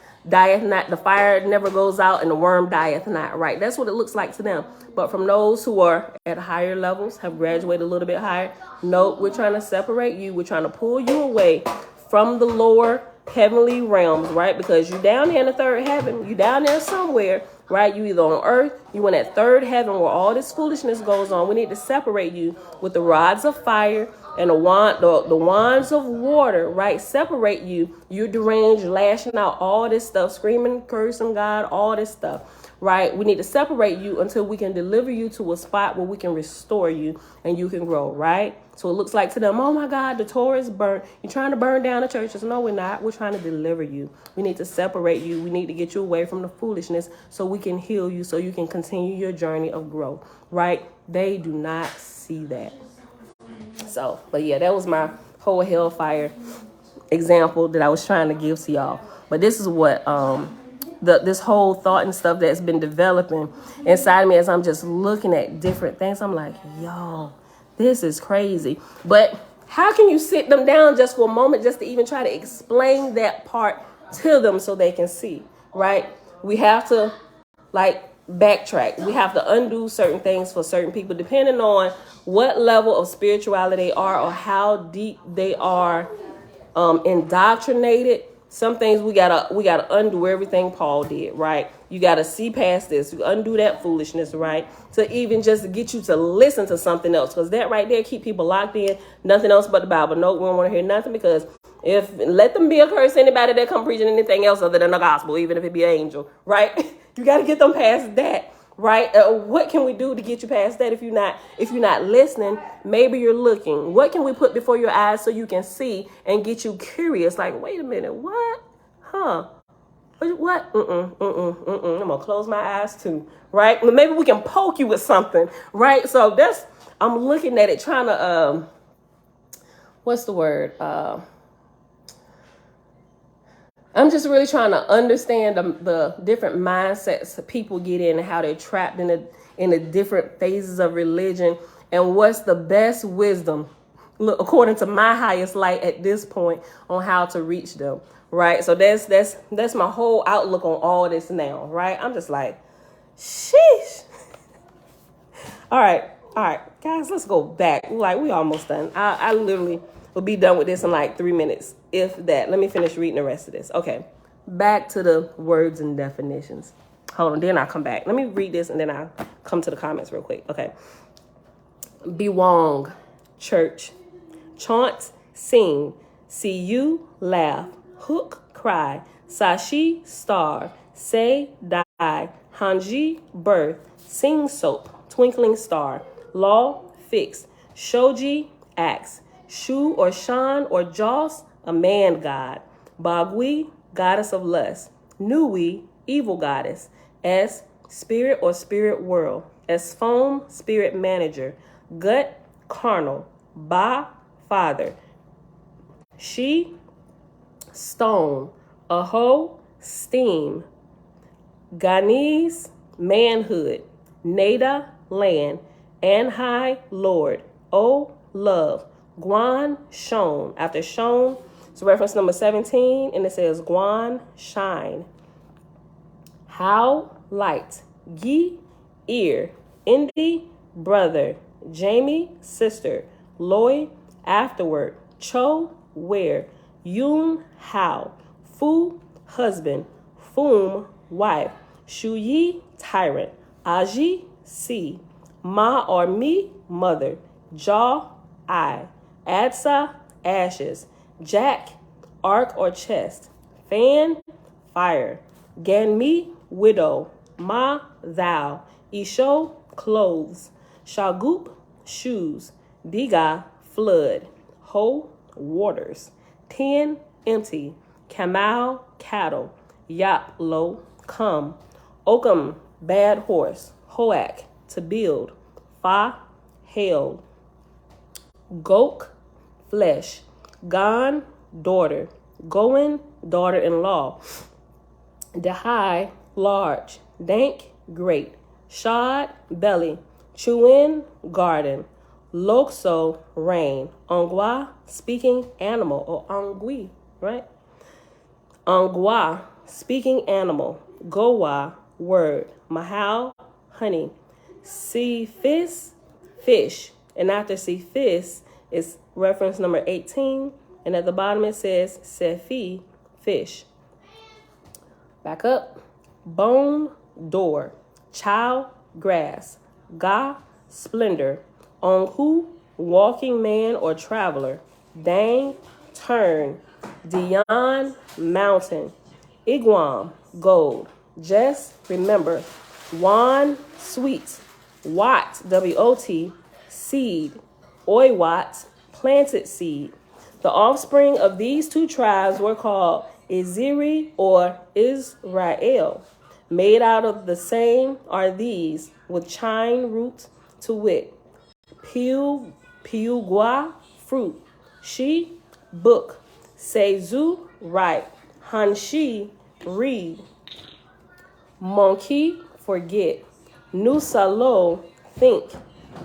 S1: not, the fire never goes out, and the worm dieth not, right? That's what it looks like to them. But from those who are at higher levels, have graduated a little bit higher, no, we're trying to separate you. We're trying to pull you away from the lower heavenly realms, right? Because you down there in the third heaven, you down there somewhere, right? You either on earth, you in that third heaven where all this foolishness goes on. We need to separate you with the rods of fire and the wands of water, right? Separate you. You're deranged, lashing out, all this stuff, screaming, cursing God, all this stuff, right? We need to separate you until we can deliver you to a spot where we can restore you and you can grow, right? So it looks like to them, oh my God, the Torah is burnt. You're trying to burn down the churches. No, we're not. We're trying to deliver you. We need to separate you. We need to get you away from the foolishness so we can heal you, so you can continue your journey of growth, right? They do not see that. So, but yeah, that was my whole hellfire example that I was trying to give to y'all. But this is what this whole thought and stuff that's been developing inside me as I'm just looking at different things. I'm like, yo, this is crazy. But how can you sit them down just for a moment just to even try to explain that part to them so they can see, right? We have to backtrack. We have to undo certain things for certain people depending on what level of spirituality they are or how deep they are indoctrinated. Some things we gotta undo everything Paul did, right? You gotta see past this, you undo that foolishness, right? To even just get you to listen to something else, because that right there keep people locked in, nothing else but the Bible. No, we don't want to hear nothing, because let them be a curse, anybody that come preaching anything else other than the gospel, even if it be an angel, right? You got to get them past that, right? What can we do to get you past that? If you're not listening, maybe you're looking. What can we put before your eyes so you can see and get you curious? Like, wait a minute, what? Huh? What? I'm gonna close my eyes too, right? Maybe we can poke you with something, right? So I'm looking at it, trying to what's the word? I'm just really trying to understand the different mindsets that people get in and how they're trapped in the different phases of religion, and what's the best wisdom, according to my highest light at this point, on how to reach them, right? So that's my whole outlook on all this now, right? I'm just like, sheesh. All right, guys, let's go back. Like, we almost done. I literally will be done with this in like 3 minutes, if that. Let me finish reading the rest of this. Okay, back to the words and definitions. Hold on, then I'll come back. Let me read this and then I'll come to the comments real quick. Okay. Bewong, church. Chant, sing. See you, laugh. Hook, cry. Sashi, starve. Say, die. Hanji, birth. Sing, soap. Twinkling star. Law, fix. Shoji, axe. Shu or Shan or Joss, a man god. Bagui, goddess of lust. Nui, evil goddess. S, spirit or spirit world. Esphom, spirit manager. Gut, carnal. Ba, father. She, stone. Aho, steam. Ganes, manhood. Nada, land. Anhai, lord. O, love. Guan, shone. After shone, it's reference number 17, and it says Guan, shine. How, light. Gi, ear. Indi, brother. Jamie, sister. Loi, afterward. Cho, where. Yun, how. Fu, husband. Fum, wife. Shuyi, tyrant. Aji, sea. Ma or me, mother. Jaw, eye. Adsa, ashes. Jack, ark or chest. Fan, fire. Gan me, widow. Ma, thou. Isho, clothes. Shagoop, shoes. Diga, flood. Ho, waters. Ten, empty. Kamal, cattle. Yap, low, come. Okum, bad horse. Hoak, to build. Fa, hail. Gok, flesh. Gon, daughter. Goin, daughter-in-law. Dehai, large. Dank, great. Shad, belly. Chewin, garden. Lokso, rain. Ongwa, speaking animal, or ongui, right? Ongwa, speaking animal. Gowa, word. Mahal, honey. Cephas, fish. And after Cephas is reference number 18. And at the bottom it says Sephi, fish. Back up. Bone, door. Chow, grass. Ga, splendor. Onhu, walking man or traveler. Dang, turn. Dion, mountain. Iguam, gold. Just, remember. Wan, sweet. Wat, W-O-T, seed. Oiwat, planted seed. The offspring of these two tribes were called Iziri or Israel. Made out of the same are these, with chine root, to wit. Piugwa, fruit. Shi, book. Seizu, right. Hanshi, read. Monkey, forget. Nusalo, think.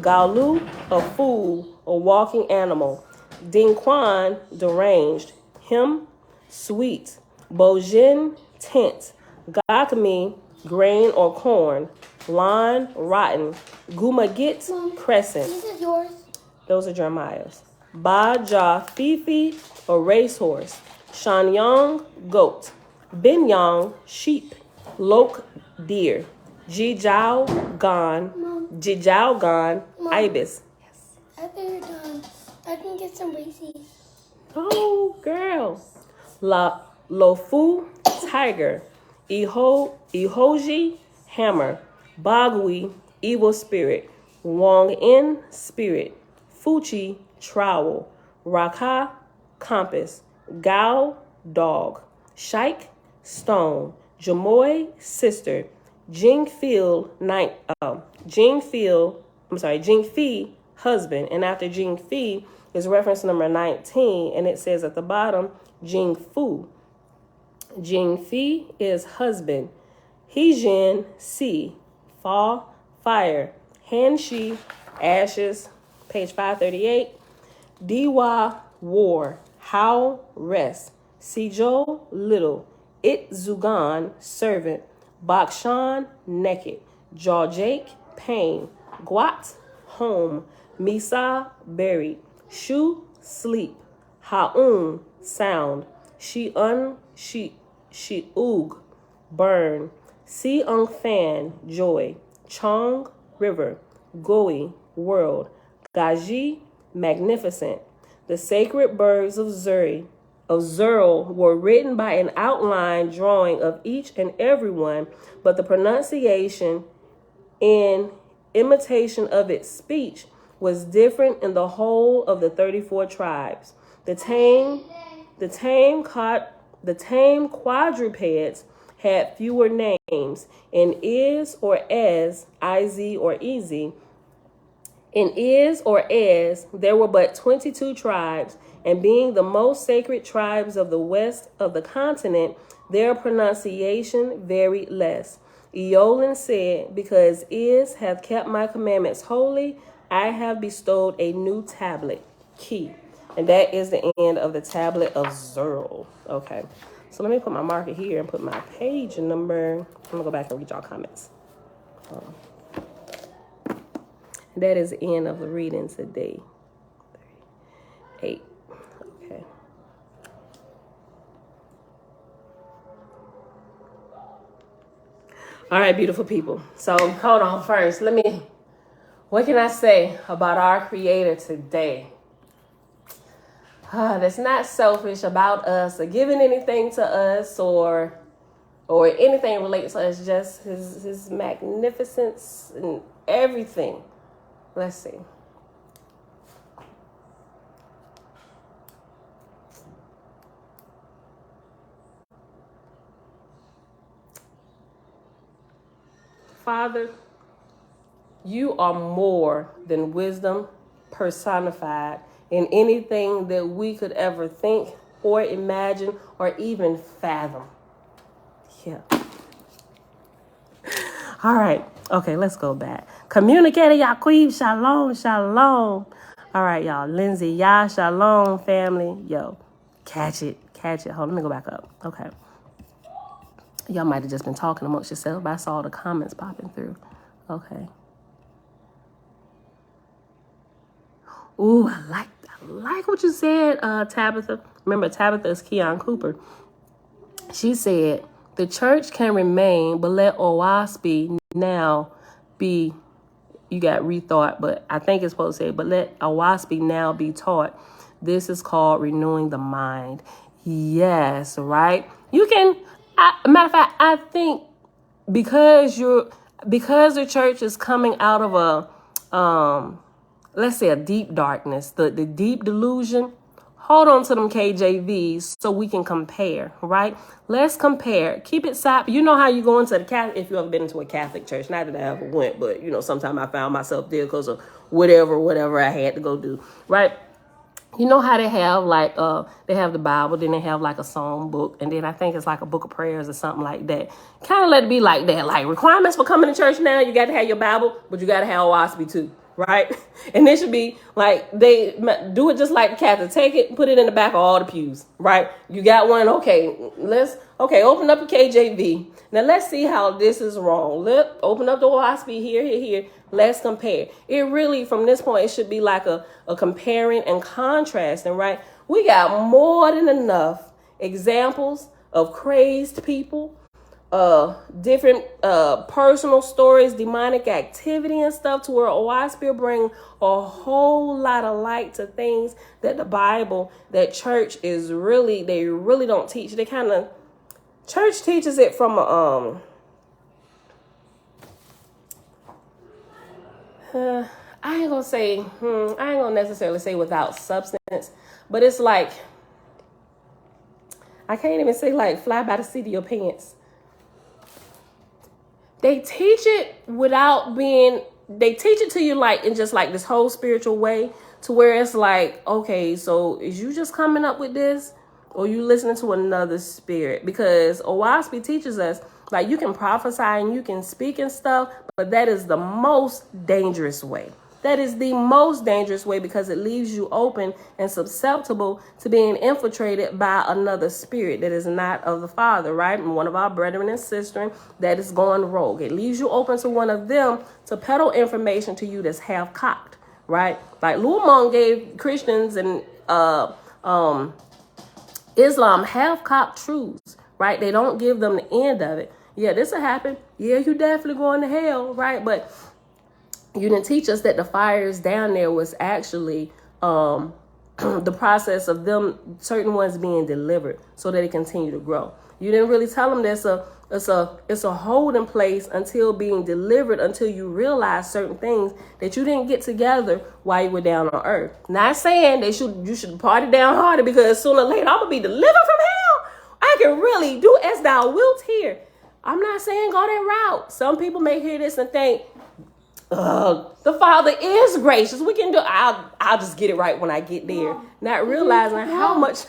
S1: Galu, a fool, a walking animal. Dingquan, deranged. Him, sweet. Bojin, tent. Gakmi, grain or corn. Lan, rotten. Gumagit, crescent.
S2: These are yours.
S1: Those are Jeremiah's. Baja, fifi, a racehorse. Shanyang, goat. Binyang, sheep. Lok, deer. Jijiao, gone. Jijiao, gone, ibis.
S2: I think you're done. I can get some races.
S1: Oh, girl. Lofu, tiger. Ihoji, hammer. Bagui, evil spirit. Wong in, spirit. Fuchi, trowel. Raka, compass. Gao, dog. Shaik, stone. Jamoy, sister. Jingfi, husband. And after Jingfi is reference number 19, and it says at the bottom, Jingfu. Jingfi is husband. Hijin, sea. Fa, fire. Hanshi, ashes. Page 538. Diwa, war. How, rest. Sijo, little. Itzugan, servant. Bakshan, naked. Jawjake, pain. Guat, home. Misa, buried. Shu, sleep. Ha'un, sound. Shi'ug, burn. Si-ung fan, joy. Chong, river. Goi, world. Gaji, magnificent. The sacred birds of Zerl were written by an outline drawing of each and every one, but the pronunciation in imitation of its speech was different in the whole of the 34 tribes. The tame quadrupeds had fewer names. In is or as, iz or easy. In is or as, there were but 22 tribes, and being the most sacred tribes of the west of the continent, their pronunciation varied less. Eolin said, because Is hath kept my commandments holy, I have bestowed a new tablet, key. And that is the end of the tablet of Zerl. Okay, so let me put my marker here and put my page number. I'm going to go back and read y'all comments. That is the end of the reading today. 8. Okay. All right, beautiful people. So hold on first. What can I say about our Creator today? That's not selfish about us or giving anything to us or anything related to us, just his magnificence and everything. Let's see. Father, you are more than wisdom personified in anything that we could ever think or imagine or even fathom. Yeah. All right. Okay, let's go back. Communicator Yaqub, shalom, shalom. All right, y'all. Lindsay, Yah, shalom, family. Yo, catch it. Hold on, let me go back up. Okay. Y'all might have just been talking amongst yourselves, but I saw the comments popping through. Okay. Ooh, I like what you said, Tabitha. Remember, Tabitha is Keon Cooper. She said, the church can remain, but let OWASP now be, you got rethought, but I think it's supposed to say, but let OWASP now be taught. This is called renewing the mind. Yes, right? You can, matter of fact, I think because the church is coming out of let's say a deep darkness, the deep delusion, hold on to them KJVs so we can compare, right? Let's compare. Keep it side. You know how you go into the Catholic, if you ever been into a Catholic church, not that I ever went, but sometimes I found myself there because of whatever I had to go do, right? You know how they have they have the Bible, then they have like a song book, and then I think it's like a book of prayers or something like that. Kind of let it be like that. Like requirements for coming to church now, you got to have your Bible, but you got to have OWASP too, right? And it should be like they do it just like the Catholic. Take it, put it in the back of all the pews, right? You got one, okay, open up your KJV. Now let's see how this is wrong. Open up the OWASP here. Let's compare. It really, from this point, it should be like a comparing and contrasting, right? We got more than enough examples of crazed people, different personal stories, demonic activity and stuff, to where OWASP will bring a whole lot of light to things that the Bible, that church they really don't teach. Church teaches it from I ain't gonna necessarily say without substance, but it's like, I can't even say like fly by the seat of your pants. They teach it they teach it to you like in just like this whole spiritual way, to where it's like, okay, so is you just coming up with this, or you listening to another spirit? Because OWASP teaches us, like, you can prophesy and you can speak and stuff, but that is the most dangerous way. That is the most dangerous way, because it leaves you open and susceptible to being infiltrated by another spirit that is not of the Father, right? And one of our brethren and sisters that is going rogue. It leaves you open to one of them to peddle information to you that's half-cocked, right? Like Lil Monk gave Christians and Islam half-cocked truths, right? They don't give them the end of it. Yeah, this will happen. Yeah, you definitely going to hell, right? But you didn't teach us that the fires down there was actually the process of them, certain ones being delivered so that they continue to grow. You didn't really tell them that it's a holding place until being delivered, until you realize certain things that you didn't get together while you were down on earth. Not saying you should party down harder, because sooner or later I'm gonna be delivered from hell. I can really do as thou wilt here. I'm not saying go that route. Some people may hear this and think, the Father is gracious. We can do. I'll just get it right when I get there. Not realizing how much.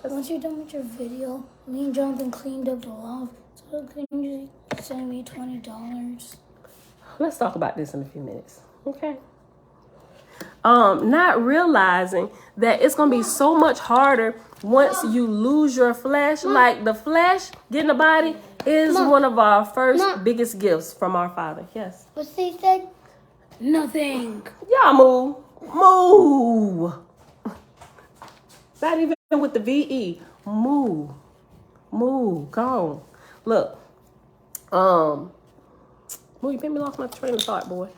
S2: Once you're done with your video, me and Jonathan cleaned up the loft. So can you send me $20?
S1: Let's talk about this in a few minutes. Okay. Not realizing that it's gonna be so much harder once you lose your flesh. Like the flesh, getting the body is one of our first biggest gifts from our Father. Yes.
S2: What they said? Nothing.
S1: Y'all move. Not even with the VE. Move. Go on. Look, Well, you made me lost my train of thought, boy.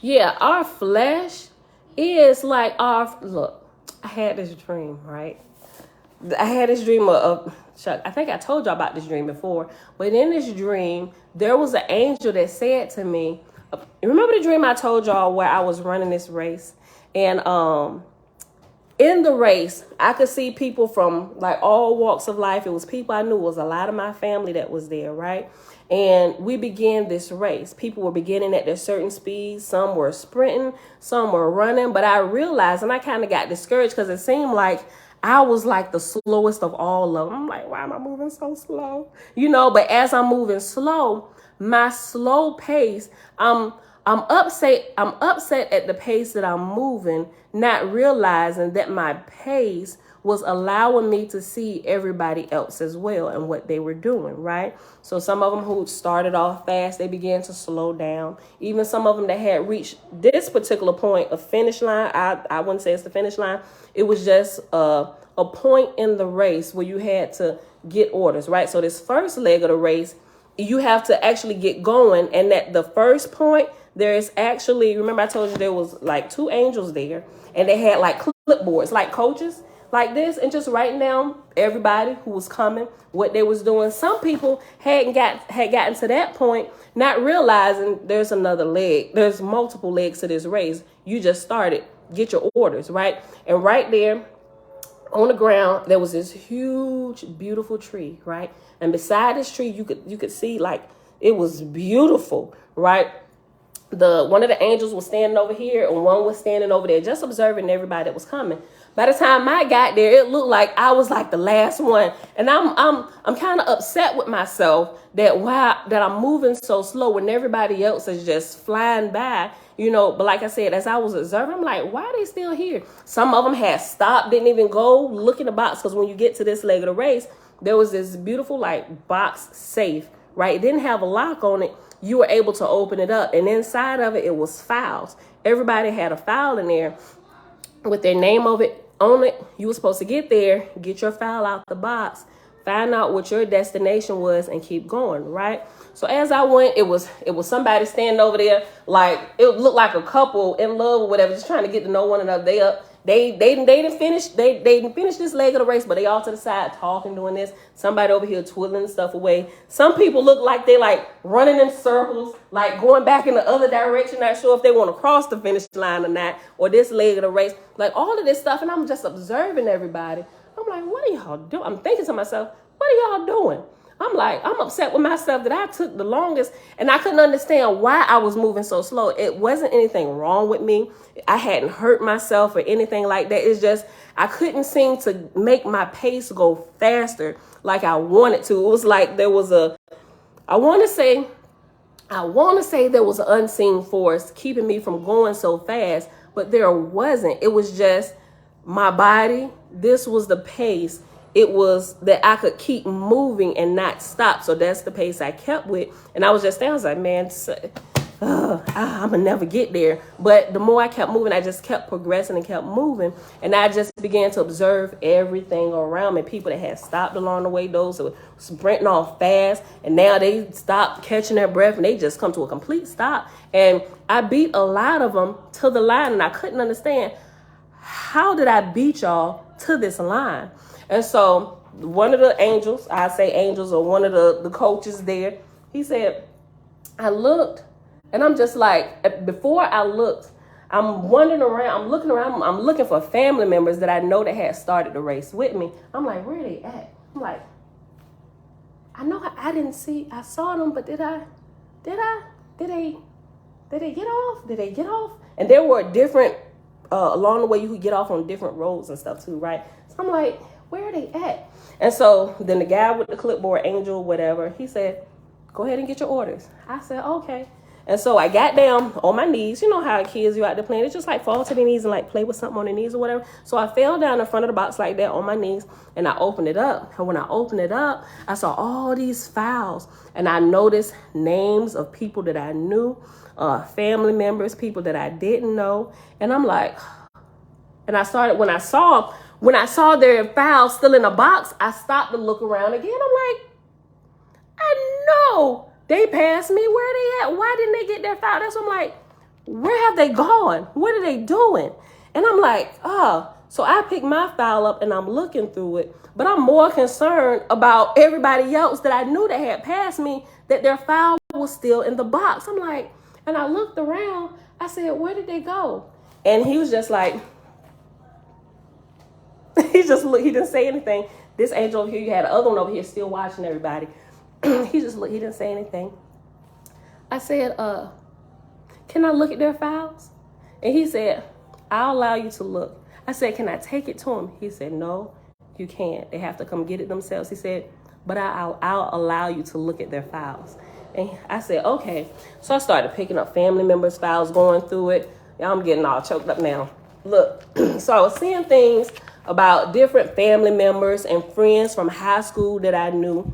S1: Yeah, our flesh is like our, look, I had this dream, right? I had this dream of Chuck. I think I told y'all about this dream before, but in this dream, there was an angel that said to me, remember the dream I told y'all where I was running this race? And in the race, I could see people from like all walks of life. It was people I knew. It was a lot of my family that was there, right? And we began this race. People were beginning at their certain speeds. Some were sprinting, some were running. But I realized, and I kind of got discouraged because it seemed like I was like the slowest of all of them. I'm like, why am I moving so slow? You know, but as I'm moving slow, my slow pace, I'm upset at the pace that I'm moving, not realizing that my pace was allowing me to see everybody else as well and what they were doing, right? So some of them who started off fast, they began to slow down. Even some of them that had reached this particular point of finish line, I wouldn't say it's the finish line. It was just a point in the race where you had to get orders, right? So this first leg of the race, you have to actually get going. And at the first point, there is actually, remember I told you there was like 2 angels there, and they had like clipboards, like coaches, like this, and just writing down everybody who was coming, what they was doing. Some people had gotten to that point, not realizing there's another leg. There's multiple legs to this race. You just started. Get your orders, right? And right there on the ground, there was this huge, beautiful tree, right? And beside this tree, you could see like it was beautiful, right? One of the angels was standing over here and one was standing over there, just observing everybody that was coming. By the time I got there, it looked like I was like the last one. And I'm kind of upset with myself that I'm moving so slow when everybody else is just flying by, you know. But like I said, as I was observing, I'm like, why are they still here? Some of them had stopped, didn't even go look in the box, because when you get to this leg of the race, there was this beautiful like box safe, right? It didn't have a lock on it. You were able to open it up, and inside of it, it was files. Everybody had a file in there with their name on it. You were supposed to get there, get your file out the box, find out what your destination was, and keep going, right? So as I went, it was somebody standing over there, like it looked like a couple in love or whatever, just trying to get to know one another. They didn't finish this leg of the race, but they all to the side talking, doing this. Somebody over here twiddling stuff away. Some people look like they like running in circles, like going back in the other direction, not sure if they want to cross the finish line or not, or this leg of the race, like all of this stuff. And I'm just observing everybody. I'm like, what are y'all doing? I'm thinking to myself, what are y'all doing? I'm upset with myself that I took the longest, and I couldn't understand why I was moving so slow. It wasn't anything wrong with me. I hadn't hurt myself or anything like that. It's just I couldn't seem to make my pace go faster like I wanted to. It was like I want to say there was an unseen force keeping me from going so fast, but there wasn't. It was just my body. This was the pace. It was that I could keep moving and not stop. So that's the pace I kept with. And I was like, man, I'm going to never get there. But the more I kept moving, I just kept progressing and kept moving. And I just began to observe everything around me. People that had stopped along the way, those who were sprinting off fast. And now they stopped catching their breath and they just come to a complete stop. And I beat a lot of them to the line. And I couldn't understand, how did I beat y'all to this line? And so one of the angels, I say angels, or one of the coaches there, he said, I looked, and I'm just like, before I looked, I'm wandering around, I'm looking around, I'm looking for family members that I know that had started the race with me. I'm like, where are they at? I'm like, I know I didn't see, I saw them, but did they get off? Did they get off? And there were different, along the way, you could get off on different roads and stuff too, right? So I'm like, where are they at? And so then the guy with the clipboard, angel, whatever, he said, go ahead and get your orders. I said, okay. And so I got down on my knees. You know how kids, you out there playing. It's just like fall to their knees and like play with something on their knees or whatever. So I fell down in front of the box like that on my knees, and I opened it up. And when I opened it up, I saw all these files, and I noticed names of people that I knew, family members, people that I didn't know. And I'm like, and I started, when I saw when I saw their file still in a box, I stopped to look around again. I'm like, I know they passed me. Where are they at? Why didn't they get their file? That's what I'm like, where have they gone? What are they doing? And I'm like, oh. So I picked my file up and I'm looking through it. But I'm more concerned about everybody else that I knew that had passed me, that their file was still in the box. I'm like, and I looked around. I said, where did they go? And he was just like, he didn't say anything. This angel over here, you had the other one over here still watching everybody. He didn't say anything. I said, can I look at their files? And he said, I'll allow you to look. I said, can I take it to him? He said, no, you can't. They have to come get it themselves. He said, but I'll allow you to look at their files. And I said, okay. So I started picking up family members' files, going through it. I'm getting all choked up now. Look, so I was seeing things about different family members and friends from high school that I knew.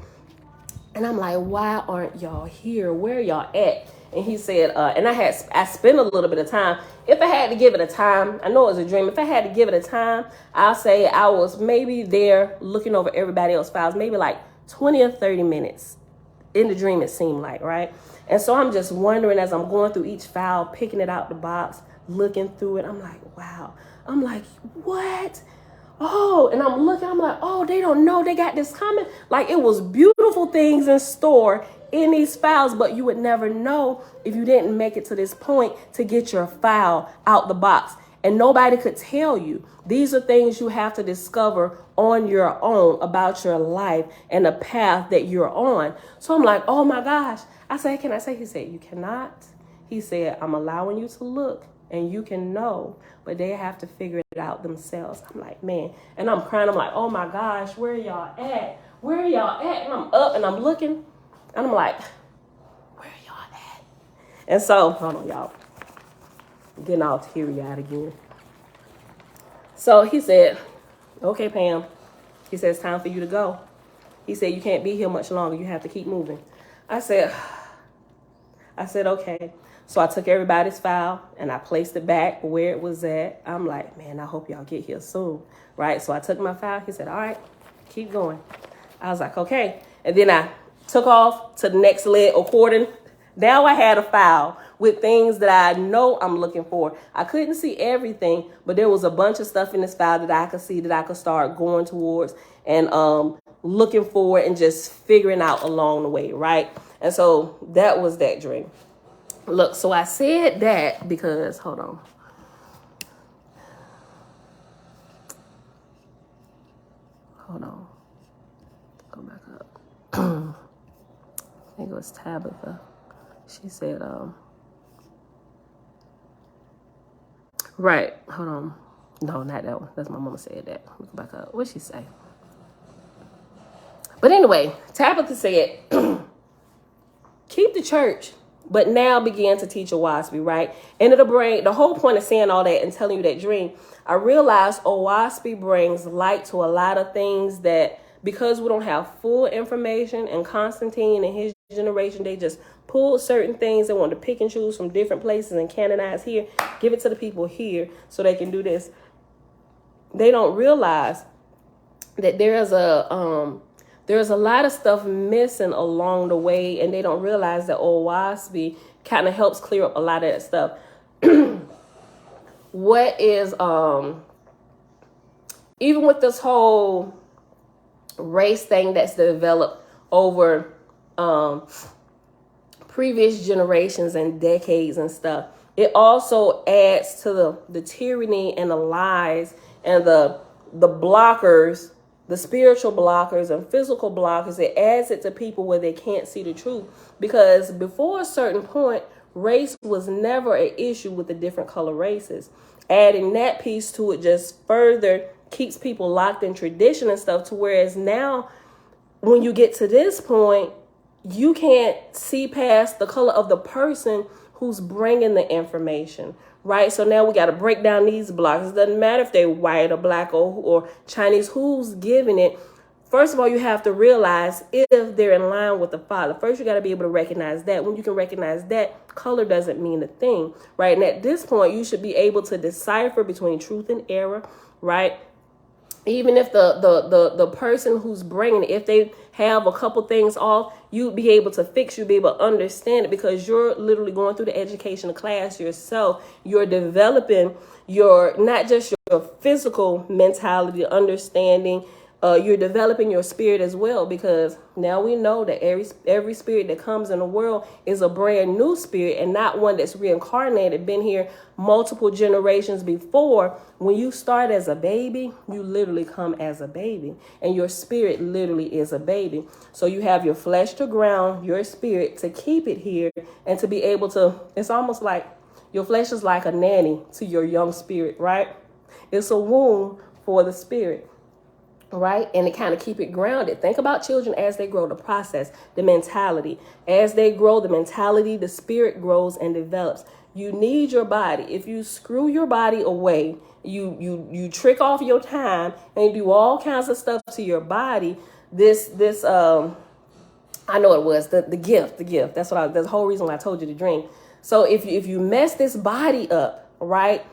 S1: And I'm like, why aren't y'all here? Where y'all at? And he said, and I spent a little bit of time. If I had to give it a time, I know it was a dream. If I had to give it a time, I'll say I was maybe there looking over everybody else's files, maybe like 20 or 30 minutes. In the dream, it seemed like, right? And so I'm just wondering as I'm going through each file, picking it out the box, looking through it. I'm like, wow. I'm like, what? Oh, and I'm looking, I'm like, oh, they don't know they got this coming. Like it was beautiful things in store in these files, but you would never know if you didn't make it to this point to get your file out the box. And nobody could tell you. These are things you have to discover on your own about your life and the path that you're on. So I'm like, oh my gosh. I said, can I say? He said, you cannot. He said, I'm allowing you to look and you can know, but they have to figure it out themselves. I'm like, man. And I'm crying. I'm like, oh my gosh, where y'all at? Where y'all at? And I'm up and I'm looking and I'm like, where y'all at? And so, hold on, y'all. I'm getting all teary-eyed again. So he said, okay, Pam. He said, it's time for you to go. He said, you can't be here much longer. You have to keep moving. I said, okay. So I took everybody's file and I placed it back where it was at. I'm like, man, I hope y'all get here soon. Right? So I took my file. He said, all right, keep going. I was like, okay. And then I took off to the next leg according. Now I had a file with things that I know I'm looking for. I couldn't see everything, but there was a bunch of stuff in this file that I could see that I could start going towards and looking for and just figuring out along the way, right? And so that was that dream. Look, so I said that because, hold on. Hold on. Go back up. I think it was Tabitha. She said, right, hold on. No, not that one. That's my mama said that. Let me go back up. What'd she say? But anyway, Tabitha said, keep the church, but now begin to teach Oahspe, right? And it'll bring, the whole point of saying all that and telling you that dream, I realized Oahspe brings light to a lot of things that, because we don't have full information, and Constantine and his generation, they just pulled certain things they wanted to pick and choose from different places and canonize here, give it to the people here so they can do this. They don't realize that there's a lot of stuff missing along the way, and they don't realize that Oahspe kind of helps clear up a lot of that stuff. What is even with this whole race thing that's developed over previous generations and decades and stuff, it also adds to the tyranny and the lies and the blockers, the spiritual blockers and physical blockers. It adds it to people where they can't see the truth, because before a certain point, race was never an issue with the different color races. Adding that piece to it just further keeps people locked in tradition and stuff, to whereas now when you get to this point, you can't see past the color of the person who's bringing the information, right? So now we got to break down these blocks. It doesn't matter if they're white or black or Chinese, who's giving it. First of all, you have to realize if they're in line with the Father. First, you got to be able to recognize that. When you can recognize that, color doesn't mean a thing, right? And at this point, you should be able to decipher between truth and error, right? even if the person who's bringing it, if they have a couple things off, you'd be able to fix, you'd be able to understand it, because you're literally going through the educational class yourself. You're developing your, not just your physical mentality, understanding, you're developing your spirit as well, because now we know that every spirit that comes in the world is a brand new spirit, and not one that's reincarnated, been here multiple generations before. When you start as a baby, you literally come as a baby, and your spirit literally is a baby. So you have your flesh to ground your spirit to keep it here, and to be able to, it's almost like your flesh is like a nanny to your young spirit, right? It's a womb for the spirit. Right? And to kind of keep it grounded. Think about children as they grow, the process, the mentality. As they grow, the mentality, the spirit grows and develops. You need your body. If you screw your body away, you trick off your time and you do all kinds of stuff to your body. I know it was the gift. That's the whole reason why I told you to drink. So if you mess this body up, right,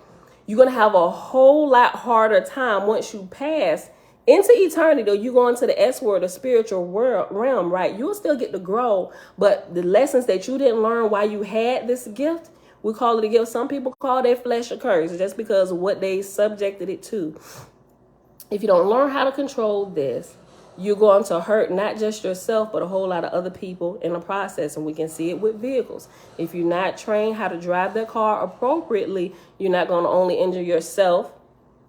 S1: you're going to have a whole lot harder time once you pass into eternity, though. You go into the S word, the spiritual realm, right? You'll still get to grow, but the lessons that you didn't learn while you had this gift, we call it a gift. Some people call their flesh a curse, just because of what they subjected it to. If you don't learn how to control this, you're going to hurt not just yourself, but a whole lot of other people in the process. And we can see it with vehicles. If you're not trained how to drive that car appropriately, you're not going to only injure yourself.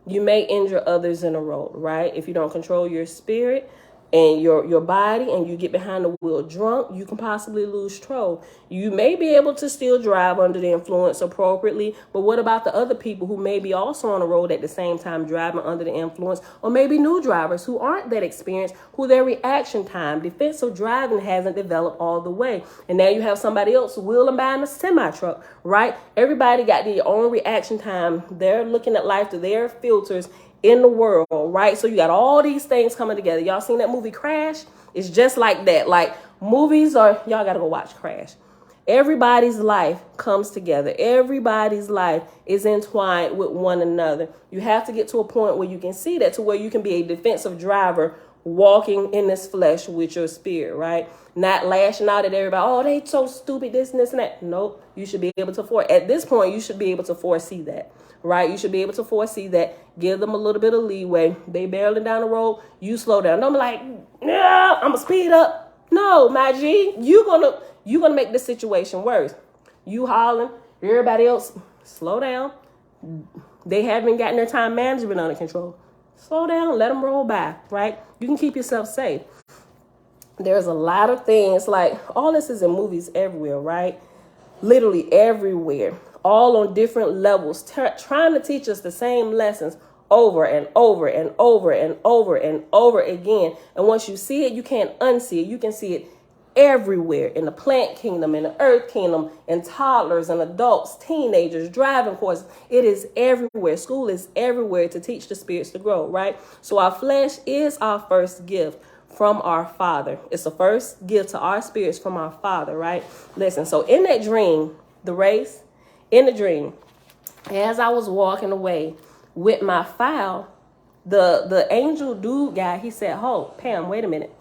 S1: You may injure others in the road, right? If you don't control your spirit and your body, and you get behind the wheel drunk, you can possibly lose control. You may be able to still drive under the influence appropriately, but what about the other people who may be also on the road at the same time driving under the influence, or maybe new drivers who aren't that experienced, who their reaction time, defensive driving hasn't developed all the way. And now you have somebody else wheeling by in a semi-truck, right? Everybody got their own reaction time. They're looking at life through their filters in the world, right? So you got all these things coming together. Y'all seen that movie Crash? It's just like that. Like, movies are, y'all got to go watch Crash. Everybody's life comes together. Everybody's life is entwined with one another. You have to get to a point where you can see that, to where you can be a defensive driver walking in this flesh with your spirit, right? Not lashing out at everybody. Oh, they so stupid, this and this and that. Nope. You should be able to at this point, you should be able to foresee that, right? You should be able to foresee that. Give them a little bit of leeway. They barreling down the road. You slow down. Don't be like, no, I'm gonna speed up. No, my G, you're gonna make the situation worse. You hollering, everybody else, slow down. They haven't gotten their time management under control. Slow down, let them roll by, right? You can keep yourself safe. There's a lot of things, like all this is in movies everywhere, right? Literally everywhere, all on different levels, trying to teach us the same lessons over and over and over and over and over again. And once you see it, you can't unsee it. You can see it everywhere, in the plant kingdom, in the earth kingdom, in toddlers and adults, teenagers, driving courses. It is everywhere. School is everywhere to teach the spirits to grow, right? So our flesh is our first gift from our Father. It's the first gift to our spirits from our Father, right? Listen, so in that dream, the race, in the dream, as I was walking away with my file, the angel dude guy, he said, "Oh, Pam, wait a minute.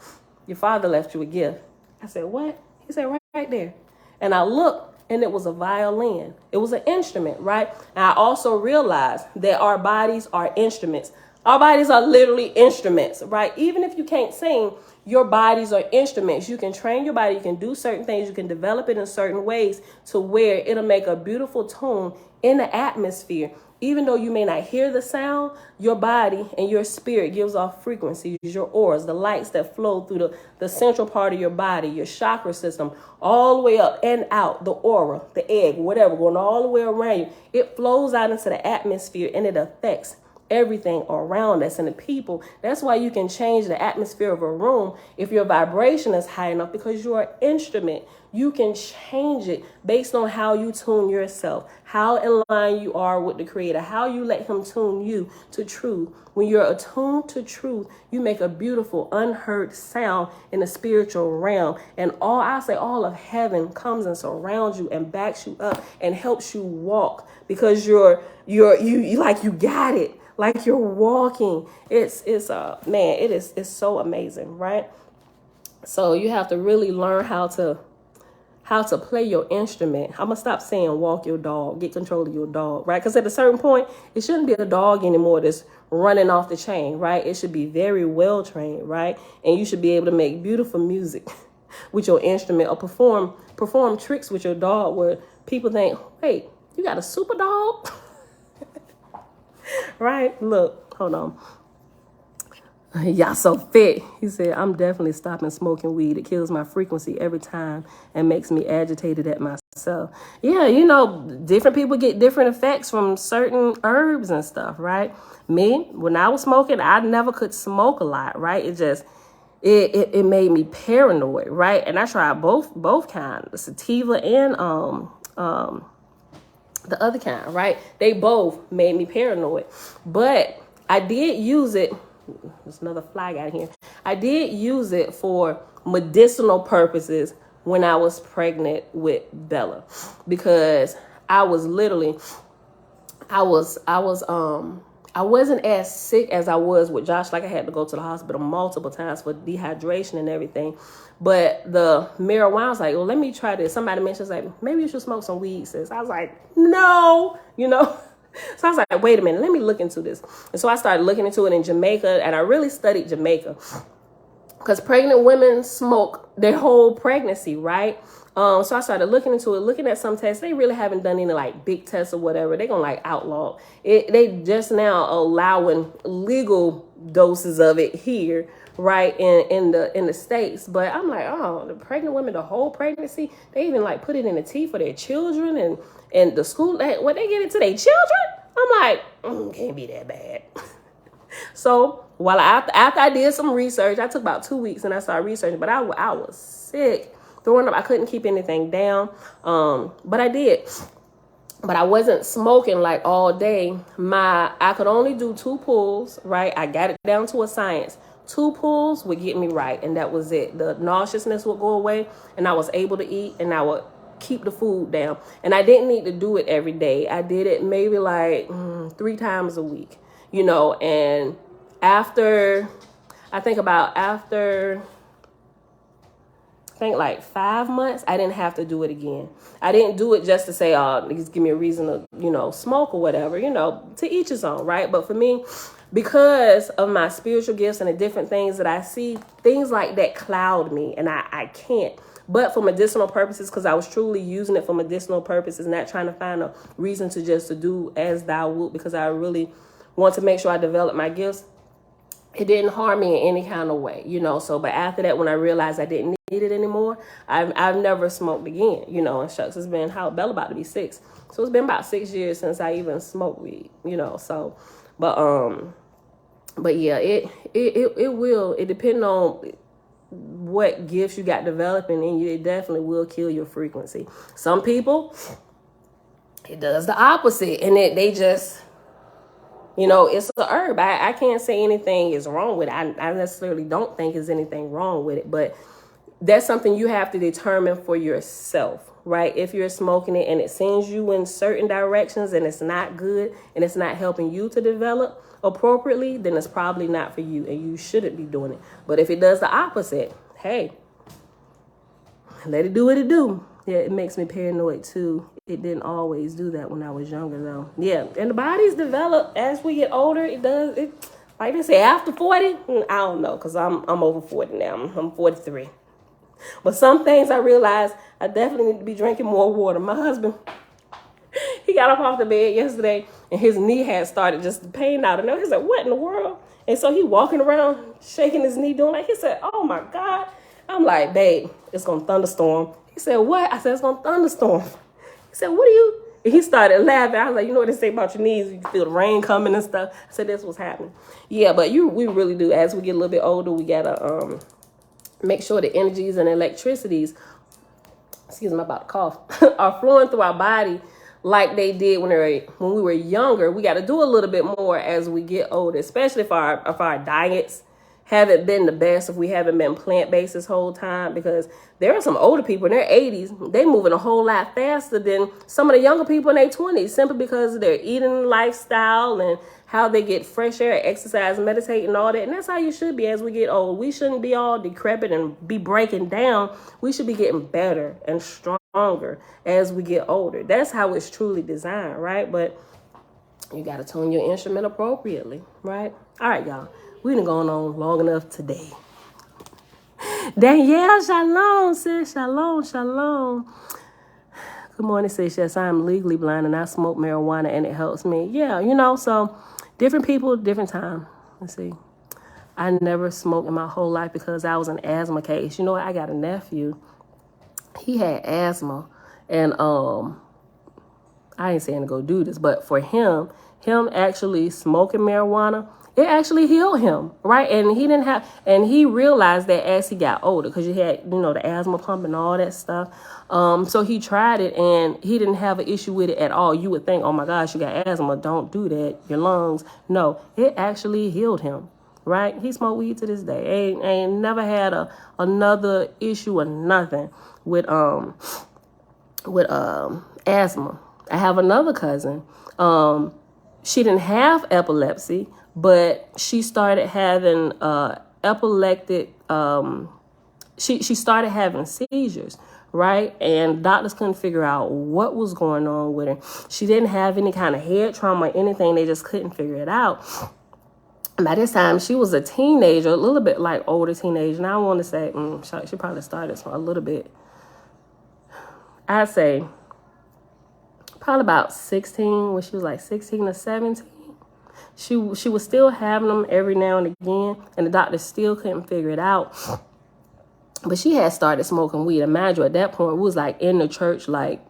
S1: Your father left you a gift." I said, "What?" He said, right there. And I looked, and it was a violin. It was an instrument, right? And I also realized that our bodies are instruments. Our bodies are literally instruments, right? Even if you can't sing, your bodies are instruments. You can train your body. You can do certain things. You can develop it in certain ways to where it'll make a beautiful tune in the atmosphere. Even though you may not hear the sound, your body and your spirit gives off frequencies, your auras, the lights that flow through the central part of your body, your chakra system, all the way up and out, the aura, the egg, whatever, going all the way around you. It flows out into the atmosphere, and it affects everything around us and the people. That's why you can change the atmosphere of a room if your vibration is high enough, because you're an instrument. You can change it based on how you tune yourself, how in line you are with the Creator, how you let Him tune you to truth. When you're attuned to truth, you make a beautiful, unheard sound in the spiritual realm. And all of heaven comes and surrounds you and backs you up and helps you walk, because you got it. like you're walking. It's man, it's so amazing, right? So you have to really learn how to play your instrument. I'm gonna stop saying walk your dog, get control of your dog, right? Because at a certain point, it shouldn't be a dog anymore that's running off the chain, right? It should be very well trained, right? And you should be able to make beautiful music with your instrument, or perform tricks with your dog where people think, wait, you got a super dog? Right? Look, hold on. Y'all so fit. He said, I'm definitely stopping smoking weed. It kills my frequency every time and makes me agitated at myself. Yeah, you know, different people get different effects from certain herbs and stuff, right? Me, when I was smoking, I never could smoke a lot, right? It just, it made me paranoid, right? And I tried both kinds, the sativa and the other kind, right? They both made me paranoid. But I did use it. There's another flag out here. I did use it for medicinal purposes when I was pregnant with Bella, because I wasn't as sick as I was with Josh. Like, I had to go to the hospital multiple times for dehydration and everything. But the marijuana was like, well, let me try this. Somebody mentioned, like, maybe you should smoke some weed, sis. I was like, no, you know. So I was like, wait a minute, let me look into this. And so I started looking into it in Jamaica, and I really studied Jamaica because pregnant women smoke their whole pregnancy, right? So I started looking into it, looking at some tests. They really haven't done any like big tests or whatever. They're going to like outlaw it. They just now allowing legal doses of it here, right, in the States. But I'm like, oh, the pregnant women, the whole pregnancy, they even like put it in the tea for their children, and the school, when they get it to their children, I'm like, can't be that bad. So while after I did some research, I took about 2 weeks and I started researching, but I was sick, throwing up. I couldn't keep anything down. But I did. But I wasn't smoking like all day. I could only do 2 pulls, right? I got it down to a science. 2 pulls would get me right, and that was it. The nauseousness would go away, and I was able to eat, and I would keep the food down. And I didn't need to do it every day. I did it maybe like 3 times a week, you know. And after like 5 months, I didn't have to do it again. I didn't do it just to say, oh, just give me a reason to, you know, smoke or whatever, you know, to each his own, right? But for me, because of my spiritual gifts and the different things that I see, things like that cloud me, and I can't. But for medicinal purposes, because I was truly using it for medicinal purposes, not trying to find a reason to do as thou wilt, because I really want to make sure I develop my gifts. It didn't harm me in any kind of way, you know. So, but after that, when I realized I didn't need it anymore, I've never smoked again, you know. And shucks, it's been Bella about to be 6, so it's been about 6 years since I even smoked weed, you know. So, but yeah, it depends on what gifts you got developing in you. It definitely will kill your frequency. Some people, it does the opposite, and they just, you know, it's a herb. I can't say anything is wrong with it. I necessarily don't think there's anything wrong with it, but that's something you have to determine for yourself, right? If you're smoking it and it sends you in certain directions and it's not good and it's not helping you to develop appropriately, then it's probably not for you and you shouldn't be doing it. But if it does the opposite, hey, let it do what it do. Yeah, it makes me paranoid too. It didn't always do that when I was younger though. Yeah, and the bodies develop as we get older. It does. It, like they say, after 40, I don't know, because I'm over 40 now. I'm 43. But some things I realized I definitely need to be drinking more water. My husband, he got up off the bed yesterday and his knee had started just pain out. And he said, what in the world? And so he walking around shaking his knee, doing like, he said, oh my God. I'm like, babe, it's going to thunderstorm. He said, what? I said, it's going to thunderstorm. He said, what are you? And he started laughing. I was like, you know what they say about your knees? You can feel the rain coming and stuff. I said, that's what's happening. Yeah, but we really do. As we get a little bit older, we got to make sure the energies and electricities, excuse me, I'm about to cough, are flowing through our body like they did when we were younger. We got to do a little bit more as we get older, especially for our diets, haven't been the best, if we haven't been plant-based this whole time, because there are some older people in their 80s, they moving a whole lot faster than some of the younger people in their 20s, simply because of their eating lifestyle and how they get fresh air, exercise, meditate, and all that. And that's how you should be as we get old. We shouldn't be all decrepit and be breaking down. We should be getting better and stronger as we get older. That's how it's truly designed, right? But you got to tune your instrument appropriately, right? All right, y'all. We done gone on long enough today. Danielle, shalom, sis. Shalom, shalom. Good morning, sis. Yes, I am legally blind and I smoke marijuana and it helps me. Yeah, you know, so different people, different time. Let's see. I never smoked in my whole life because I was an asthma case. You know what? I got a nephew. He had asthma, and I ain't saying to go do this, but for him actually smoking marijuana, it actually healed him, right? And he realized that as he got older, because you had, you know, the asthma pump and all that stuff. So he tried it and he didn't have an issue with it at all. You would think, oh my gosh, you got asthma, don't do that, your lungs. No, it actually healed him, right? He smoked weed to this day. Ain't never had another issue or nothing with asthma. I have another cousin. She didn't have epilepsy, but she started having epileptic. She started having seizures, right? And doctors couldn't figure out what was going on with her. She didn't have any kind of head trauma or anything. They just couldn't figure it out. By this time, she was a teenager, a little bit like older teenager. And I want to say she probably started a little bit. I'd say probably about 16, when she was like 16 or 17. She was still having them every now and again, and the doctor still couldn't figure it out. But she had started smoking weed. Imagine at that point, we was like in the church, like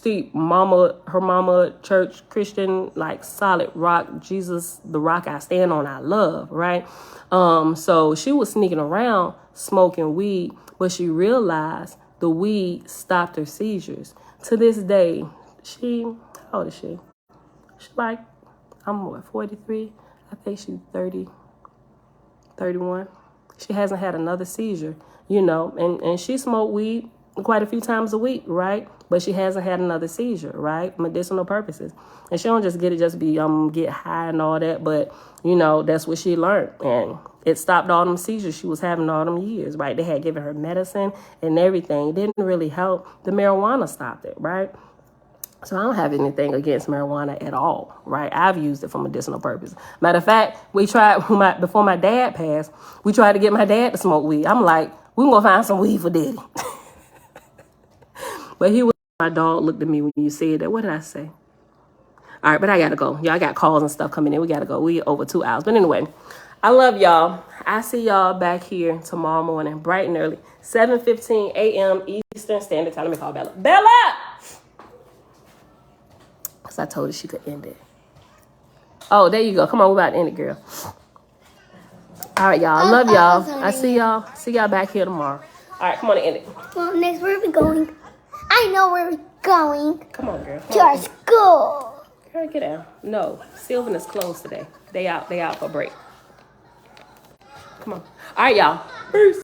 S1: her mama, church, Christian, like solid rock, Jesus, the rock I stand on, I love, right? So she was sneaking around smoking weed, but she realized the weed stopped her seizures. To this day, how old is she? She's like, I'm 43. I think she's 30, 31. She hasn't had another seizure, you know, and she smoked weed quite a few times a week, right? But she hasn't had another seizure, right? Medicinal purposes. And she don't just get it just be get high and all that, but you know, that's what she learned. And it stopped all them seizures she was having all them years, right? They had given her medicine and everything. It didn't really help. The marijuana stopped it, right? So I don't have anything against marijuana at all, right? I've used it for medicinal purposes. Matter of fact, we tried, before my dad passed, we tried to get my dad to smoke weed. I'm like, we can go find some weed for Daddy. But my dog looked at me when you said that. What did I say? All right, but I got to go. Y'all got calls and stuff coming in. We got to go. We over 2 hours. But anyway, I love y'all. I see y'all back here tomorrow morning, bright and early, 7:15 a.m. Eastern Standard Time. Let me call Bella. Bella! Because I told her she could end it. Oh, there you go. Come on, we're about to end it, girl. All right, y'all. I love y'all. I see y'all. See y'all back here tomorrow. All right, come on and end it.
S2: Well, next, where are we going? I know where we're going.
S1: Come on, girl.
S2: To our school.
S1: Girl, get down. No, Sylvan is closed today. They out for break. Come on. All right, y'all. Peace.